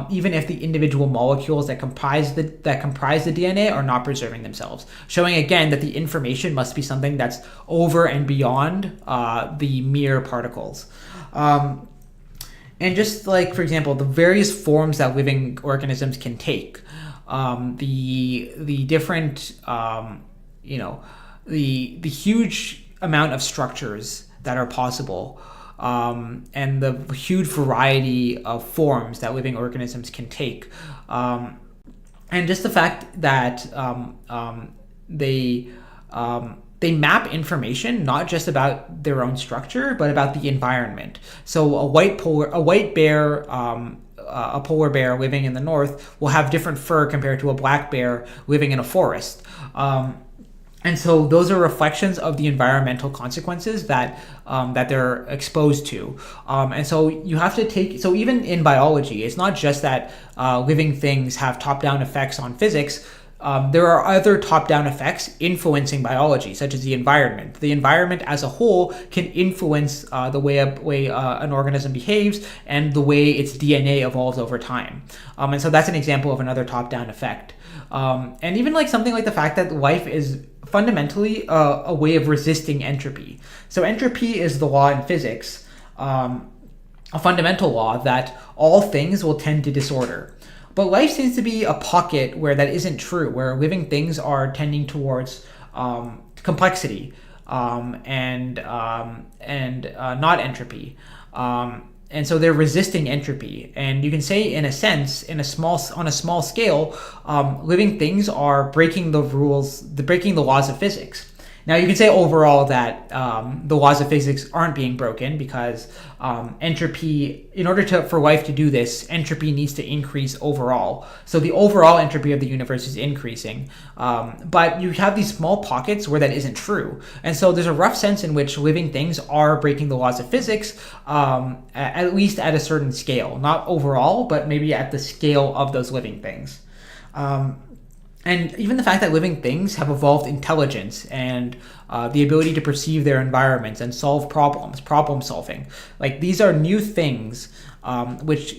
even if the individual molecules that comprise the DNA are not preserving themselves, showing again that the information must be something that's over and beyond the mere particles. And just like, for example, the various forms that living organisms can take, the different the huge amount of structures that are possible, and the huge variety of forms that living organisms can take, and just the fact that they map information not just about their own structure but about the environment. So a polar bear living in the north will have different fur compared to a black bear living in a forest. And so those are reflections of the environmental consequences that they're exposed to. And so you have to take, so even in biology, it's not just that living things have top-down effects on physics. There are other top-down effects influencing biology, such as the environment. The environment as a whole can influence the way an organism behaves and the way its DNA evolves over time. And so that's an example of another top-down effect. And even like something like the fact that life is fundamentally a way of resisting entropy. So entropy is the law in physics, a fundamental law that all things will tend to disorder. But life seems to be a pocket where that isn't true, where living things are tending towards complexity and not entropy. And so they're resisting entropy. And you can say, in a sense, on a small scale, living things are breaking the laws of physics. Now, you can say overall that the laws of physics aren't being broken because entropy, in order for life to do this, entropy needs to increase overall. So the overall entropy of the universe is increasing. But you have these small pockets where that isn't true. And so there's a rough sense in which living things are breaking the laws of physics, at least at a certain scale. Not overall, but maybe at the scale of those living things. And even the fact that living things have evolved intelligence and the ability to perceive their environments and solve problems, problem solving. Like, these are new things which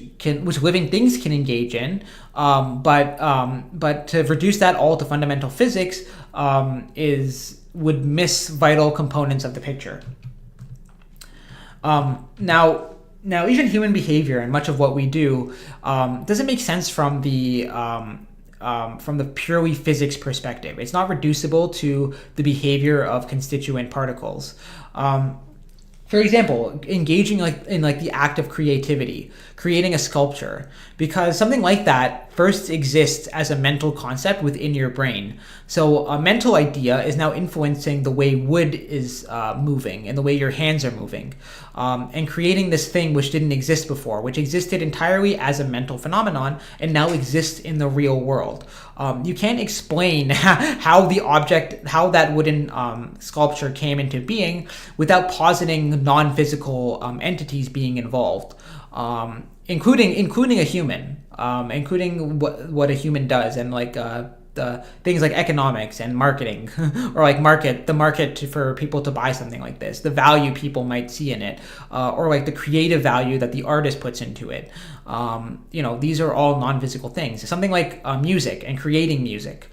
living things can engage in, but to reduce that all to fundamental physics would miss vital components of the picture. Now, even human behavior and much of what we do doesn't make sense from the purely physics perspective. It's not reducible to the behavior of constituent particles. For example, engaging in the act of creativity, creating a sculpture, because something like that first exists as a mental concept within your brain. So a mental idea is now influencing the way wood is moving and the way your hands are moving, and creating this thing which didn't exist before, which existed entirely as a mental phenomenon and now exists in the real world. You can't explain how that wooden sculpture came into being without positing non-physical entities being involved, including a human, including what a human does, and the things like economics and marketing, or the market for people to buy something like this, the value people might see in it, or like the creative value that the artist puts into it. These are all non-physical things. Something like music and creating music.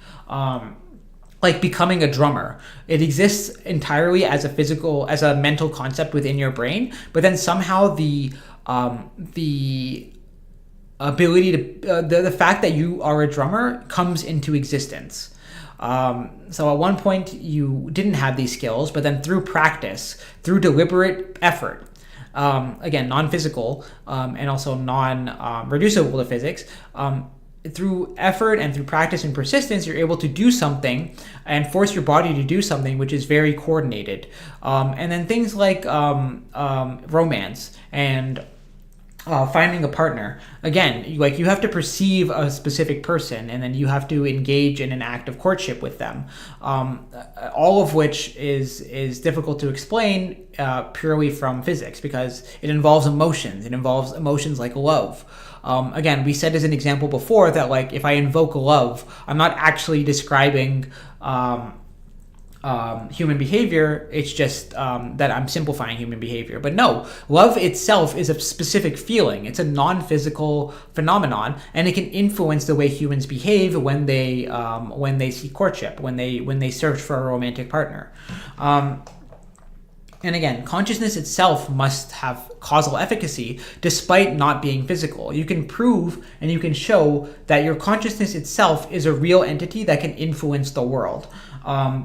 like becoming a drummer. It exists entirely as a mental concept within your brain, but then somehow the ability to the fact that you are a drummer comes into existence. So at one point you didn't have these skills, but then through practice, through deliberate effort, again, non-physical, and also non-reducible to physics, through effort and through practice and persistence, you're able to do something and force your body to do something which is very coordinated. And then things like romance and finding a partner. Again, like you have to perceive a specific person, and then you have to engage in an act of courtship with them. All of which is difficult to explain purely from physics, because it involves emotions. It involves emotions like love. Again, we said as an example before that, like, if I invoke love, I'm not actually describing human behavior. It's just that I'm simplifying human behavior. But no, love itself is a specific feeling. It's a non-physical phenomenon, and it can influence the way humans behave when they seek courtship, when they search for a romantic partner. And again, consciousness itself must have causal efficacy despite not being physical. You can prove and you can show that your consciousness itself is a real entity that can influence the world,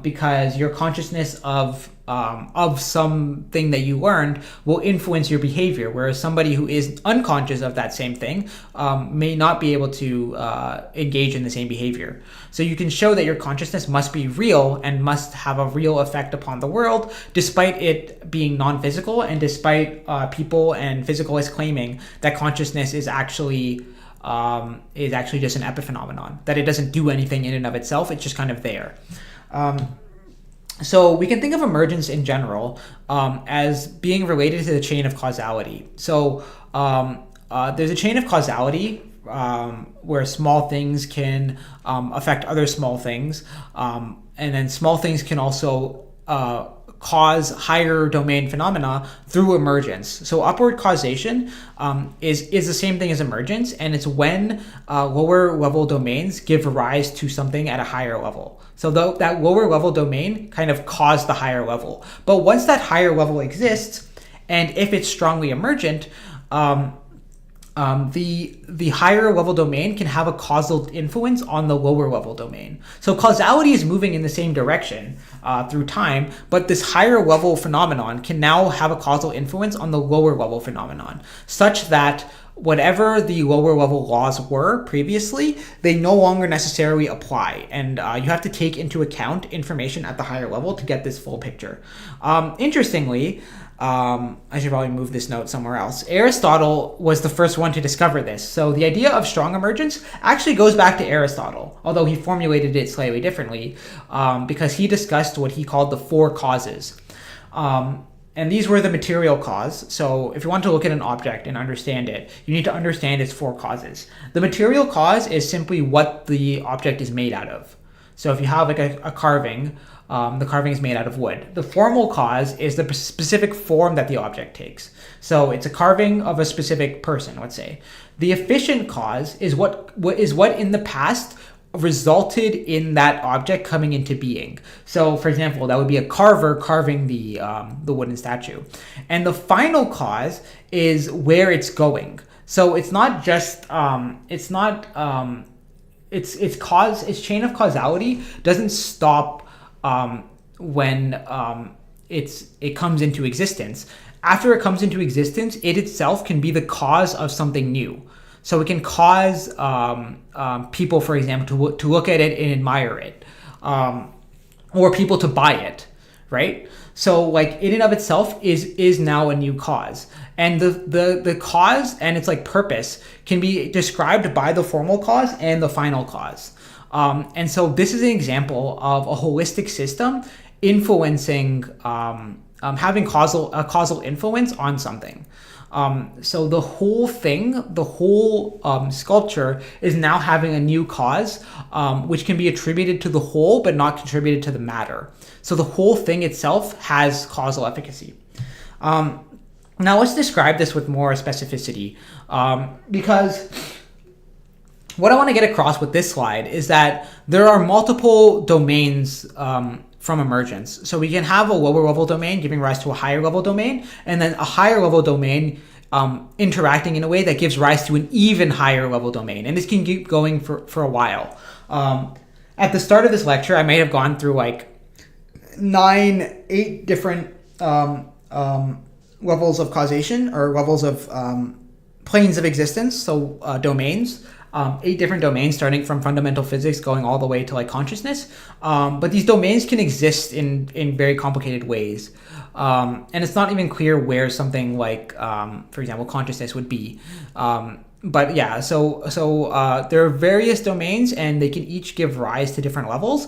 because your consciousness of something that you learned will influence your behavior, whereas somebody who is unconscious of that same thing may not be able to engage in the same behavior. So you can show that your consciousness must be real and must have a real effect upon the world, despite it being non-physical, and despite people and physicalists claiming that consciousness is actually just an epiphenomenon, that it doesn't do anything in and of itself. It's just kind of there. So we can think of emergence in general as being related to the chain of causality. So there's a chain of causality where small things can affect other small things, and then small things can also cause higher domain phenomena through emergence. So upward causation is the same thing as emergence, and it's when lower level domains give rise to something at a higher level. So that lower level domain kind of caused the higher level. But once that higher level exists, and if it's strongly emergent, the higher level domain can have a causal influence on the lower level domain. So causality is moving in the same direction through time, but this higher level phenomenon can now have a causal influence on the lower level phenomenon, such that whatever the lower level laws were previously, they no longer necessarily apply. And you have to take into account information at the higher level to get this full picture. Interestingly, I should probably move this note somewhere else. Aristotle was the first one to discover this. So the idea of strong emergence actually goes back to Aristotle, although he formulated it slightly differently, because he discussed what he called the four causes. And these were the material cause. So if you want to look at an object and understand it, you need to understand its four causes. The material cause is simply what the object is made out of. So if you have like a carving, the carving is made out of wood. The formal cause is the specific form that the object takes. So it's a carving of a specific person, let's say. The efficient cause is what in the past resulted in that object coming into being. So for example, that would be a carver carving the wooden statue. And the final cause is where it's going. So it's not just its chain of causality doesn't stop when it comes into existence. After it comes into existence, it itself can be the cause of something new. So it can cause people, for example, to look at it and admire it, or people to buy it, right? So like in and of itself is now a new cause. And the cause and its like purpose can be described by the formal cause and the final cause. And so this is an example of a holistic system influencing, having a causal influence on something. So the whole thing, the whole sculpture is now having a new cause, which can be attributed to the whole, but not contributed to the matter. So the whole thing itself has causal efficacy. Now let's describe this with more specificity, because what I want to get across with this slide is that there are multiple domains from emergence. So we can have a lower level domain giving rise to a higher level domain, and then a higher level domain interacting in a way that gives rise to an even higher level domain. And this can keep going for a while. At the start of this lecture, I may have gone through like 8 different levels of causation, or levels of planes of existence, so domains. 8 different domains, starting from fundamental physics going all the way to like consciousness. But these domains can exist in very complicated ways. And it's not even clear where something like, for example, consciousness would be. But yeah, so there are various domains, and they can each give rise to different levels.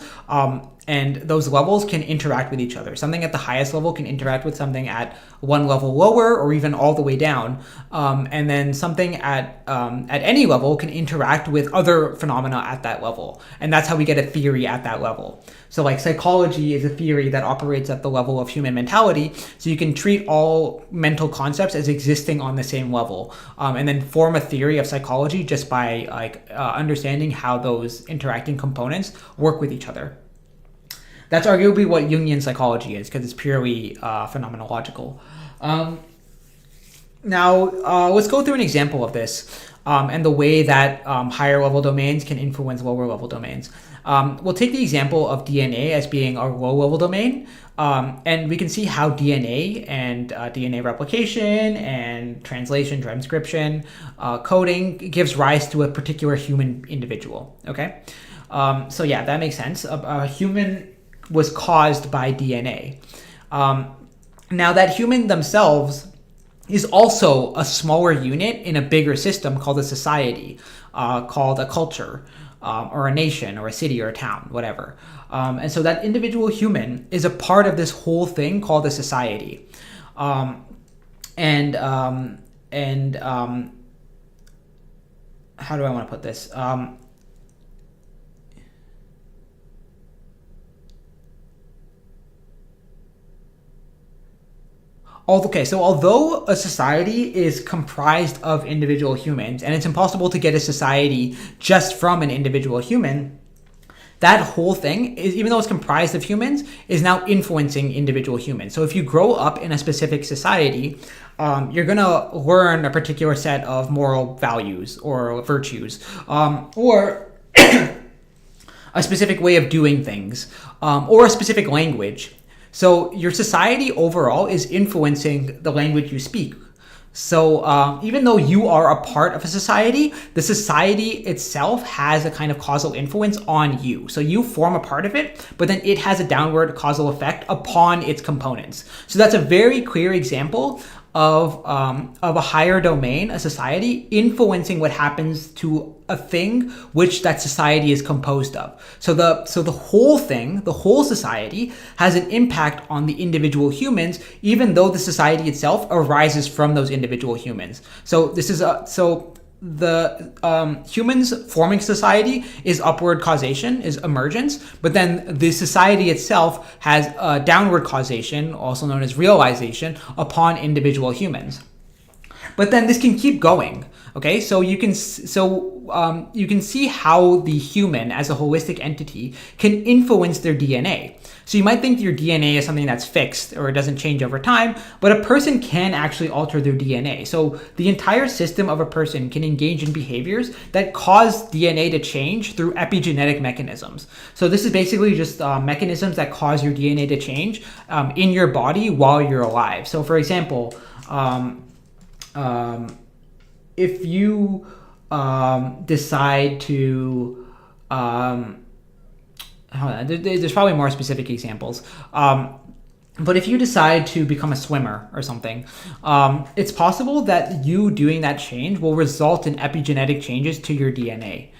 And those levels can interact with each other. Something at the highest level can interact with something at one level lower, or even all the way down. And then something at any level can interact with other phenomena at that level. And that's how we get a theory at that level. So like psychology is a theory that operates at the level of human mentality. So you can treat all mental concepts as existing on the same level, and then form a theory of psychology just by understanding how those interacting components work with each other. That's arguably what Jungian psychology is, because it's purely phenomenological. Now, let's go through an example of this and the way that higher level domains can influence lower level domains. We'll take the example of DNA as being our low level domain, and we can see how DNA and DNA replication and translation, transcription, coding gives rise to a particular human individual. Okay, so yeah, that makes sense. A human was caused by DNA. Now that human themselves is also a smaller unit in a bigger system called a society, called a culture, or a nation, or a city, or a town, whatever. And so that individual human is a part of this whole thing called a society. How do I want to put this? Okay, so although a society is comprised of individual humans, and it's impossible to get a society just from an individual human, that whole thing, is, even though it's comprised of humans, is now influencing individual humans. So if you grow up in a specific society, you're going to learn a particular set of moral values or virtues, or a specific way of doing things, or a specific language. So your society overall is influencing the language you speak. So even though you are a part of a society, the society itself has a kind of causal influence on you. So you form a part of it, but then it has a downward causal effect upon its components. So that's a very clear example of a higher domain, a society, influencing what happens to a thing which that society is composed of. So the whole thing, the whole society, has an impact on the individual humans, even though the society itself arises from those individual humans. So this is the humans forming society is upward causation, is emergence, but then the society itself has a downward causation, also known as realization, upon individual humans. But then this can keep going. Okay, so you can see how the human as a holistic entity can influence their DNA. So you might think your DNA is something that's fixed or it doesn't change over time, but a person can actually alter their DNA. So the entire system of a person can engage in behaviors that cause DNA to change through epigenetic mechanisms. So this is basically just mechanisms that cause your DNA to change in your body while you're alive. So for example, if you decide to, there's probably more specific examples, but if you decide to become a swimmer or something, it's possible that you doing that change will result in epigenetic changes to your DNA.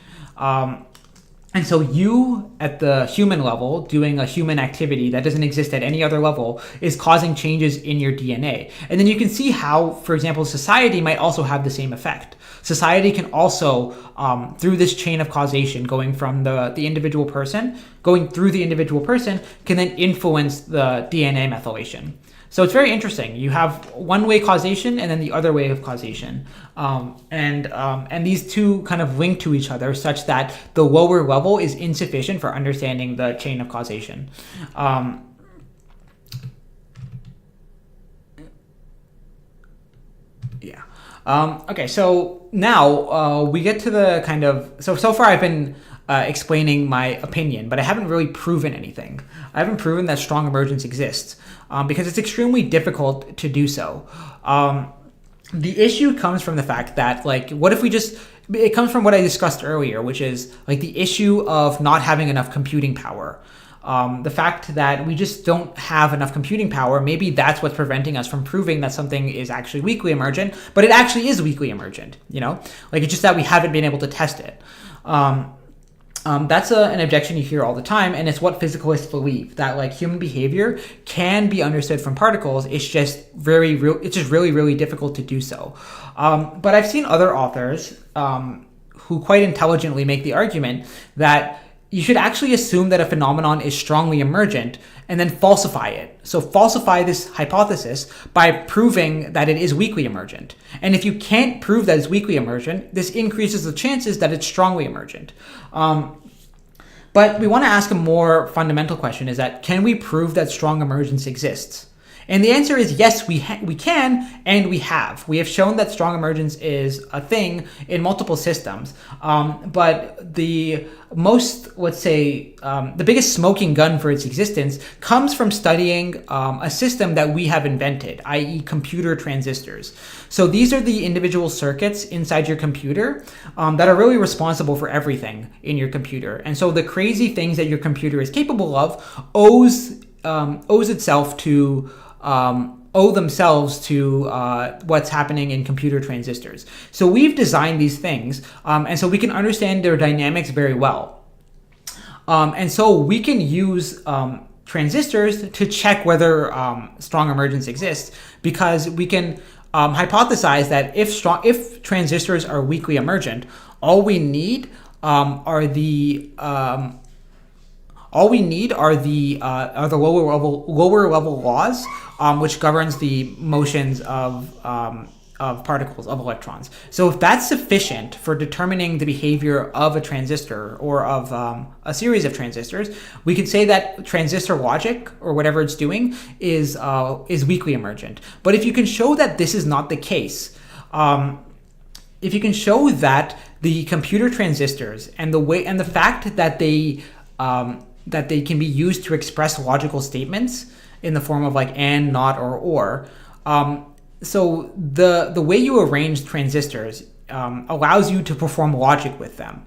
And so you, at the human level, doing a human activity that doesn't exist at any other level, is causing changes in your DNA. And then you can see how, for example, society might also have the same effect. Society can also, through this chain of causation, going from the individual person, going through the individual person, can then influence the DNA methylation. So it's very interesting. You have one way causation and then the other way of causation. And these two kind of link to each other such that the lower level is insufficient for understanding the chain of causation. Yeah. Okay, so now we get to the kind of... So far I've been explaining my opinion, but I haven't really proven anything. I haven't proven that strong emergence exists because it's extremely difficult to do so. The issue comes from the fact that, like, what if we just... It comes from what I discussed earlier, which is like the issue of not having enough computing power. The fact that we just don't have enough computing power, maybe that's what's preventing us from proving that something is actually weakly emergent, but it actually is weakly emergent, you know? Like, it's just that we haven't been able to test it. That's an objection you hear all the time, and it's what physicalists believe, that like human behavior can be understood from particles. It's just really, really difficult to do so. But I've seen other authors who quite intelligently make the argument that you should actually assume that a phenomenon is strongly emergent and then falsify it. So falsify this hypothesis by proving that it is weakly emergent. And if you can't prove that it's weakly emergent, this increases the chances that it's strongly emergent. But we want to ask a more fundamental question, is that can we prove that strong emergence exists? And the answer is yes, we can, and we have. We have shown that strong emergence is a thing in multiple systems. But the most, let's say, the biggest smoking gun for its existence comes from studying a system that we have invented, i.e. computer transistors. So these are the individual circuits inside your computer that are really responsible for everything in your computer. And so the crazy things that your computer is capable of owes themselves to what's happening in computer transistors. So we've designed these things, and so we can understand their dynamics very well. And so we can use transistors to check whether strong emergence exists, because we can hypothesize that if transistors are weakly emergent, all we need are the lower level laws, which governs the motions of particles, of electrons. So if that's sufficient for determining the behavior of a transistor or of a series of transistors, we can say that transistor logic, or whatever it's doing, is weakly emergent. But if you can show that this is not the case, if you can show that the computer transistors and the fact that they can be used to express logical statements in the form of like and, not, or. So the way you arrange transistors allows you to perform logic with them.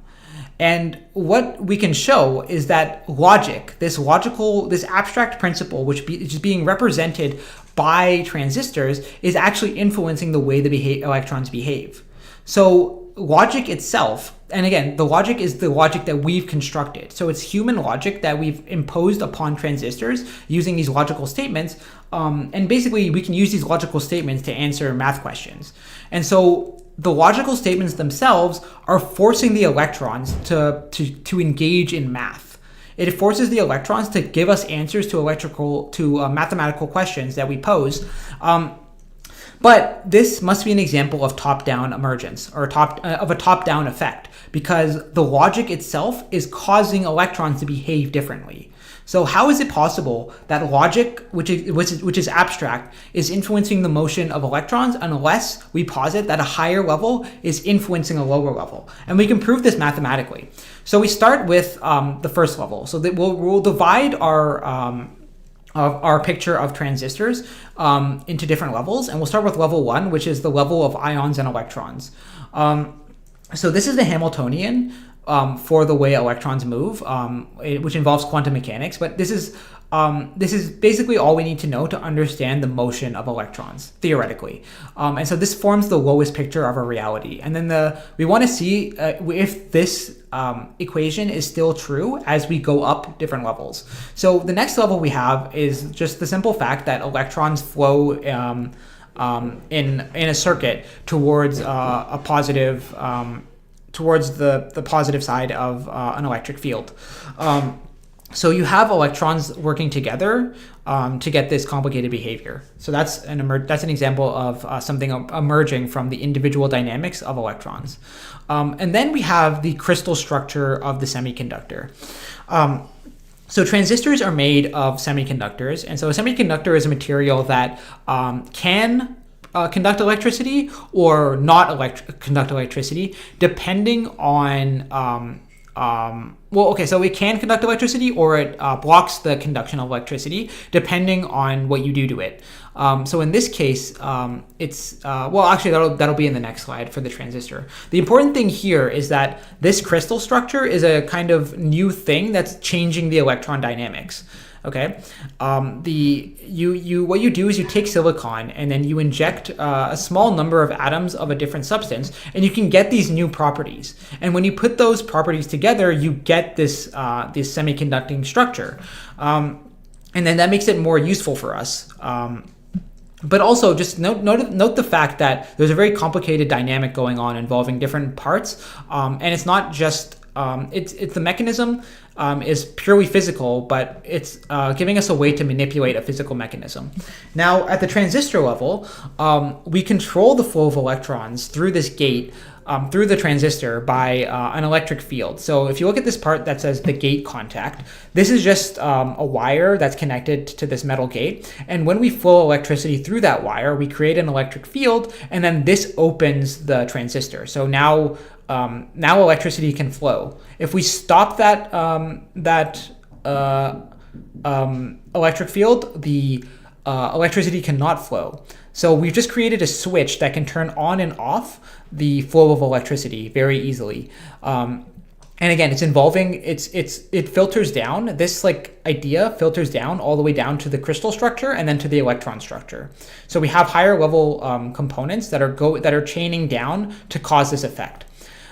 And what we can show is that logic, this abstract principle, which is being represented by transistors, is actually influencing the way the electrons behave. So logic itself, and again, the logic is the logic that we've constructed. So it's human logic that we've imposed upon transistors using these logical statements. And basically, we can use these logical statements to answer math questions. And so the logical statements themselves are forcing the electrons to engage in math. It forces the electrons to give us answers to mathematical questions that we pose. But this must be an example of top-down emergence, or of a top-down effect, because the logic itself is causing electrons to behave differently. So how is it possible that logic, which is abstract, is influencing the motion of electrons unless we posit that a higher level is influencing a lower level? And we can prove this mathematically. So we start with the first level. So that we'll divide our picture of transistors into different levels, and we'll start with level 1, which is the level of ions and electrons. So this is the Hamiltonian for the way electrons move, which involves quantum mechanics. But this is basically all we need to know to understand the motion of electrons theoretically. And so this forms the lowest picture of our reality. And then we want to see if this equation is still true as we go up different levels. So the next level we have is just the simple fact that electrons flow in a circuit towards a positive towards the positive side of an electric field. So you have electrons working together to get this complicated behavior. So that's an example of something emerging from the individual dynamics of electrons. And then we have the crystal structure of the semiconductor. So transistors are made of semiconductors, and so a semiconductor is a material that can conduct electricity or not conduct electricity, depending on so it can conduct electricity or it blocks the conduction of electricity depending on what you do to it. So in this case, that'll be in the next slide for the transistor. The important thing here is that this crystal structure is a kind of new thing that's changing the electron dynamics. Okay, what you do is you take silicon and then you inject a small number of atoms of a different substance, and you can get these new properties. And when you put those properties together, you get this semiconducting structure, and then that makes it more useful for us. But also, just note the fact that there's a very complicated dynamic going on involving different parts, and it's not just it's the mechanism is purely physical, but it's giving us a way to manipulate a physical mechanism. Now, at the transistor level, we control the flow of electrons through this gate, through the transistor by an electric field. So if you look at this part that says the gate contact, this is just a wire that's connected to this metal gate. And when we flow electricity through that wire, we create an electric field, and then this opens the transistor. So now electricity can flow. If we stop that electric field, the electricity cannot flow. So we've just created a switch that can turn on and off the flow of electricity very easily. And again, it filters down, this idea filters down all the way down to the crystal structure and then to the electron structure. So we have higher level components that are chaining down to cause this effect.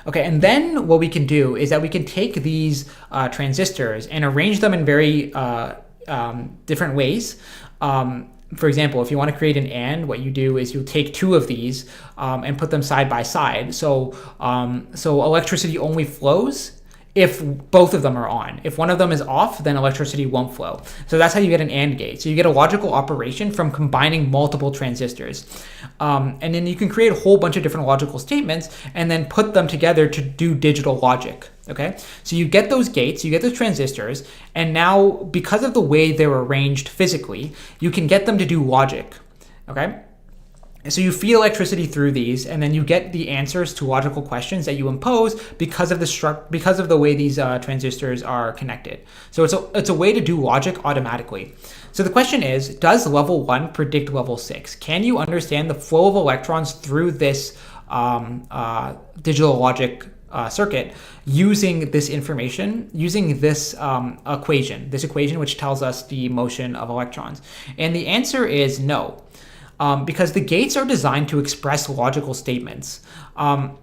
Okay, and then what we can do is that we can take these transistors and arrange them in very different ways. For example, if you want to create an AND, what you do is you take two of these and put them side by side. So electricity only flows if both of them are on. If one of them is off, then electricity won't flow. So that's how you get an AND gate. So you get a logical operation from combining multiple transistors. And then you can create a whole bunch of different logical statements and then put them together to do digital logic. Okay, so you get those gates, you get those transistors, and now because of the way they're arranged physically, you can get them to do logic. Okay, and so you feed electricity through these, and then you get the answers to logical questions that you impose because of the way these transistors are connected. So it's a way to do logic automatically. So the question is, does level 1 predict level 6? Can you understand the flow of electrons through this digital logic circuit using this information, using this equation which tells us the motion of electrons? And the answer is no, because the gates are designed to express logical statements. And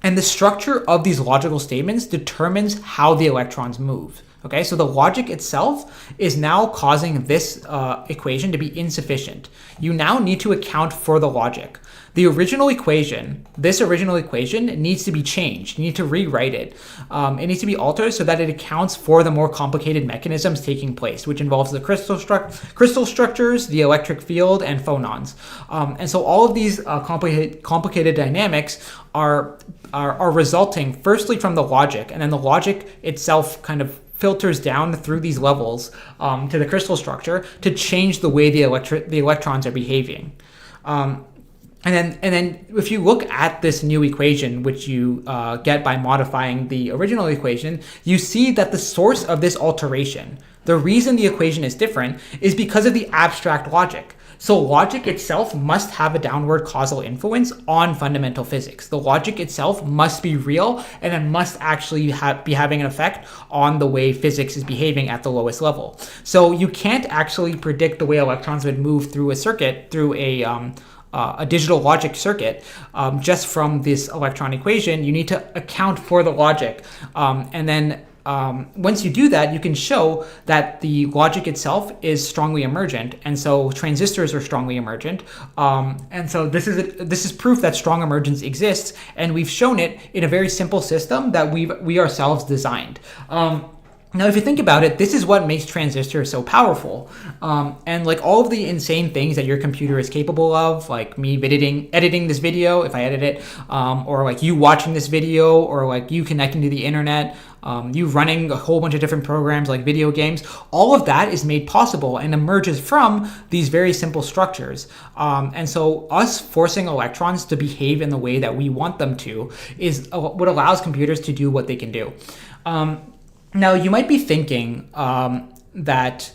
the structure of these logical statements determines how the electrons move. Okay, so the logic itself is now causing this equation to be insufficient. You now need to account for the logic. This original equation needs to be changed. You need to rewrite it. It needs to be altered so that it accounts for the more complicated mechanisms taking place, which involves the crystal structures, the electric field, and phonons. And so all of these complicated dynamics are resulting firstly from the logic, and then the logic itself kind of filters down through these levels to the crystal structure to change the way the electrons are behaving. And then if you look at this new equation, which you get by modifying the original equation, you see that the source of this alteration, the reason the equation is different, is because of the abstract logic. So logic itself must have a downward causal influence on fundamental physics. The logic itself must be real, and it must actually be having an effect on the way physics is behaving at the lowest level. So you can't actually predict the way electrons would move through a circuit, through a digital logic circuit, just from this electron equation. You need to account for the logic. And then once you do that, you can show that the logic itself is strongly emergent, and so transistors are strongly emergent. And so this is proof that strong emergence exists, and we've shown it in a very simple system that we ourselves designed. Now, if you think about it, this is what makes transistors so powerful. And like all of the insane things that your computer is capable of, like me editing this video, if I edit it, or like you watching this video, or like you connecting to the internet, you running a whole bunch of different programs like video games, all of that is made possible and emerges from these very simple structures. And so us forcing electrons to behave in the way that we want them to is what allows computers to do what they can do. Now, you might be thinking that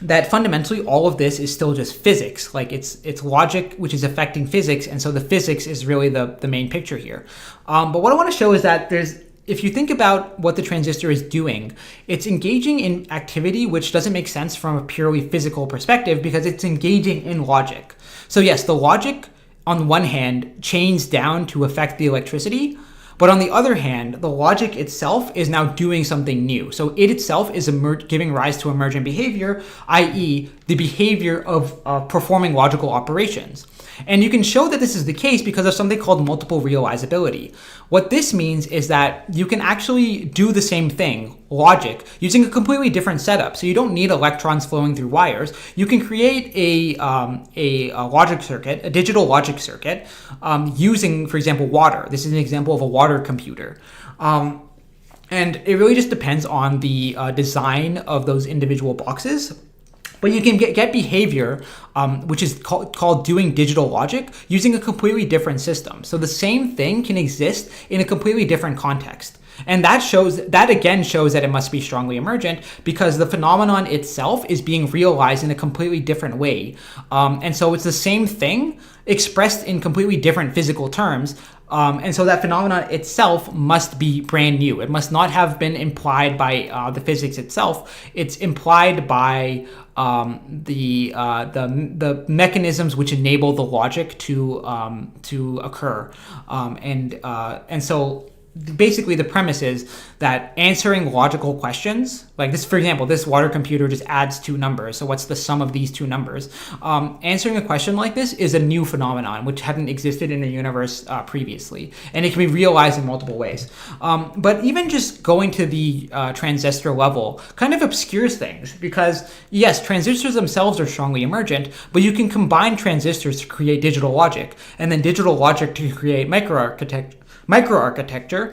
fundamentally all of this is still just physics, like it's logic which is affecting physics, and so the physics is really the main picture here. But what I want to show is that if you think about what the transistor is doing, it's engaging in activity which doesn't make sense from a purely physical perspective because it's engaging in logic. So yes, the logic on one hand chains down to affect the electricity, but on the other hand, the logic itself is now doing something new. So it itself is giving rise to emergent behavior, i.e. the behavior of performing logical operations. And you can show that this is the case because of something called multiple realizability. What this means is that you can actually do the same thing, logic, using a completely different setup. So you don't need electrons flowing through wires. You can create a logic circuit, a digital logic circuit, using, for example, water. This is an example of a water computer. And it really just depends on the design of those individual boxes. But you can get behavior, which is called doing digital logic, using a completely different system. So the same thing can exist in a completely different context. And that again shows that it must be strongly emergent because the phenomenon itself is being realized in a completely different way. And so it's the same thing expressed in completely different physical terms. And so that phenomenon itself must be brand new. It must not have been implied by the physics itself. It's implied by the mechanisms which enable the logic to occur. And so basically the premise is that answering logical questions, like this, for example, this water computer just adds two numbers. So what's the sum of these two numbers? Answering a question like this is a new phenomenon which hadn't existed in the universe previously, and it can be realized in multiple ways. But even just going to the transistor level kind of obscures things because yes, transistors themselves are strongly emergent, but you can combine transistors to create digital logic, and then digital logic to create microarchitecture.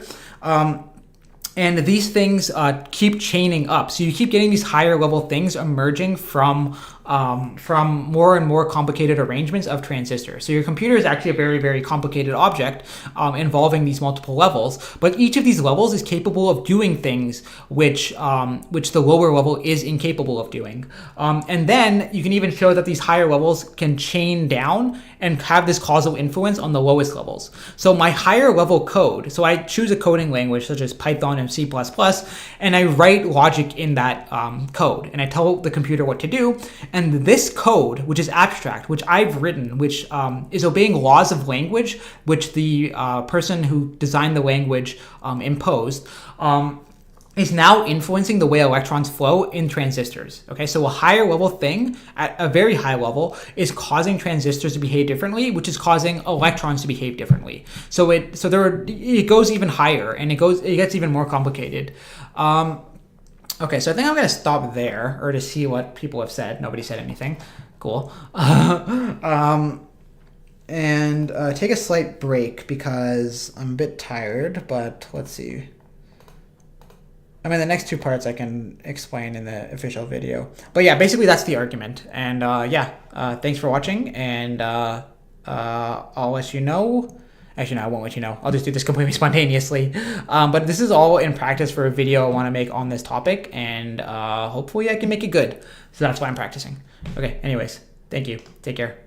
And these things keep chaining up. So you keep getting these higher level things emerging from more and more complicated arrangements of transistors. So your computer is actually a very, very complicated object involving these multiple levels. But each of these levels is capable of doing things which the lower level is incapable of doing. And then you can even show that these higher levels can chain down and have this causal influence on the lowest levels. So my higher level code, so I choose a coding language such as Python and C++, and I write logic in that code, and I tell the computer what to do. And this code, which is abstract, which I've written, which is obeying laws of language, which the person who designed the language imposed, is now influencing the way electrons flow in transistors. Okay, so a higher level thing at a very high level is causing transistors to behave differently, which is causing electrons to behave differently. So it goes even higher, and it gets even more complicated. Okay, so I think I'm gonna stop there, or to see what people have said. Nobody said anything. Cool. And take a slight break because I'm a bit tired, but let's see. I mean, the next two parts I can explain in the official video. But yeah, basically that's the argument. And thanks for watching, and I'll let you know. Actually, no, I won't let you know. I'll just do this completely spontaneously. But this is all in practice for a video I want to make on this topic, and hopefully I can make it good. So that's why I'm practicing. Okay, anyways, thank you. Take care. Bye-bye.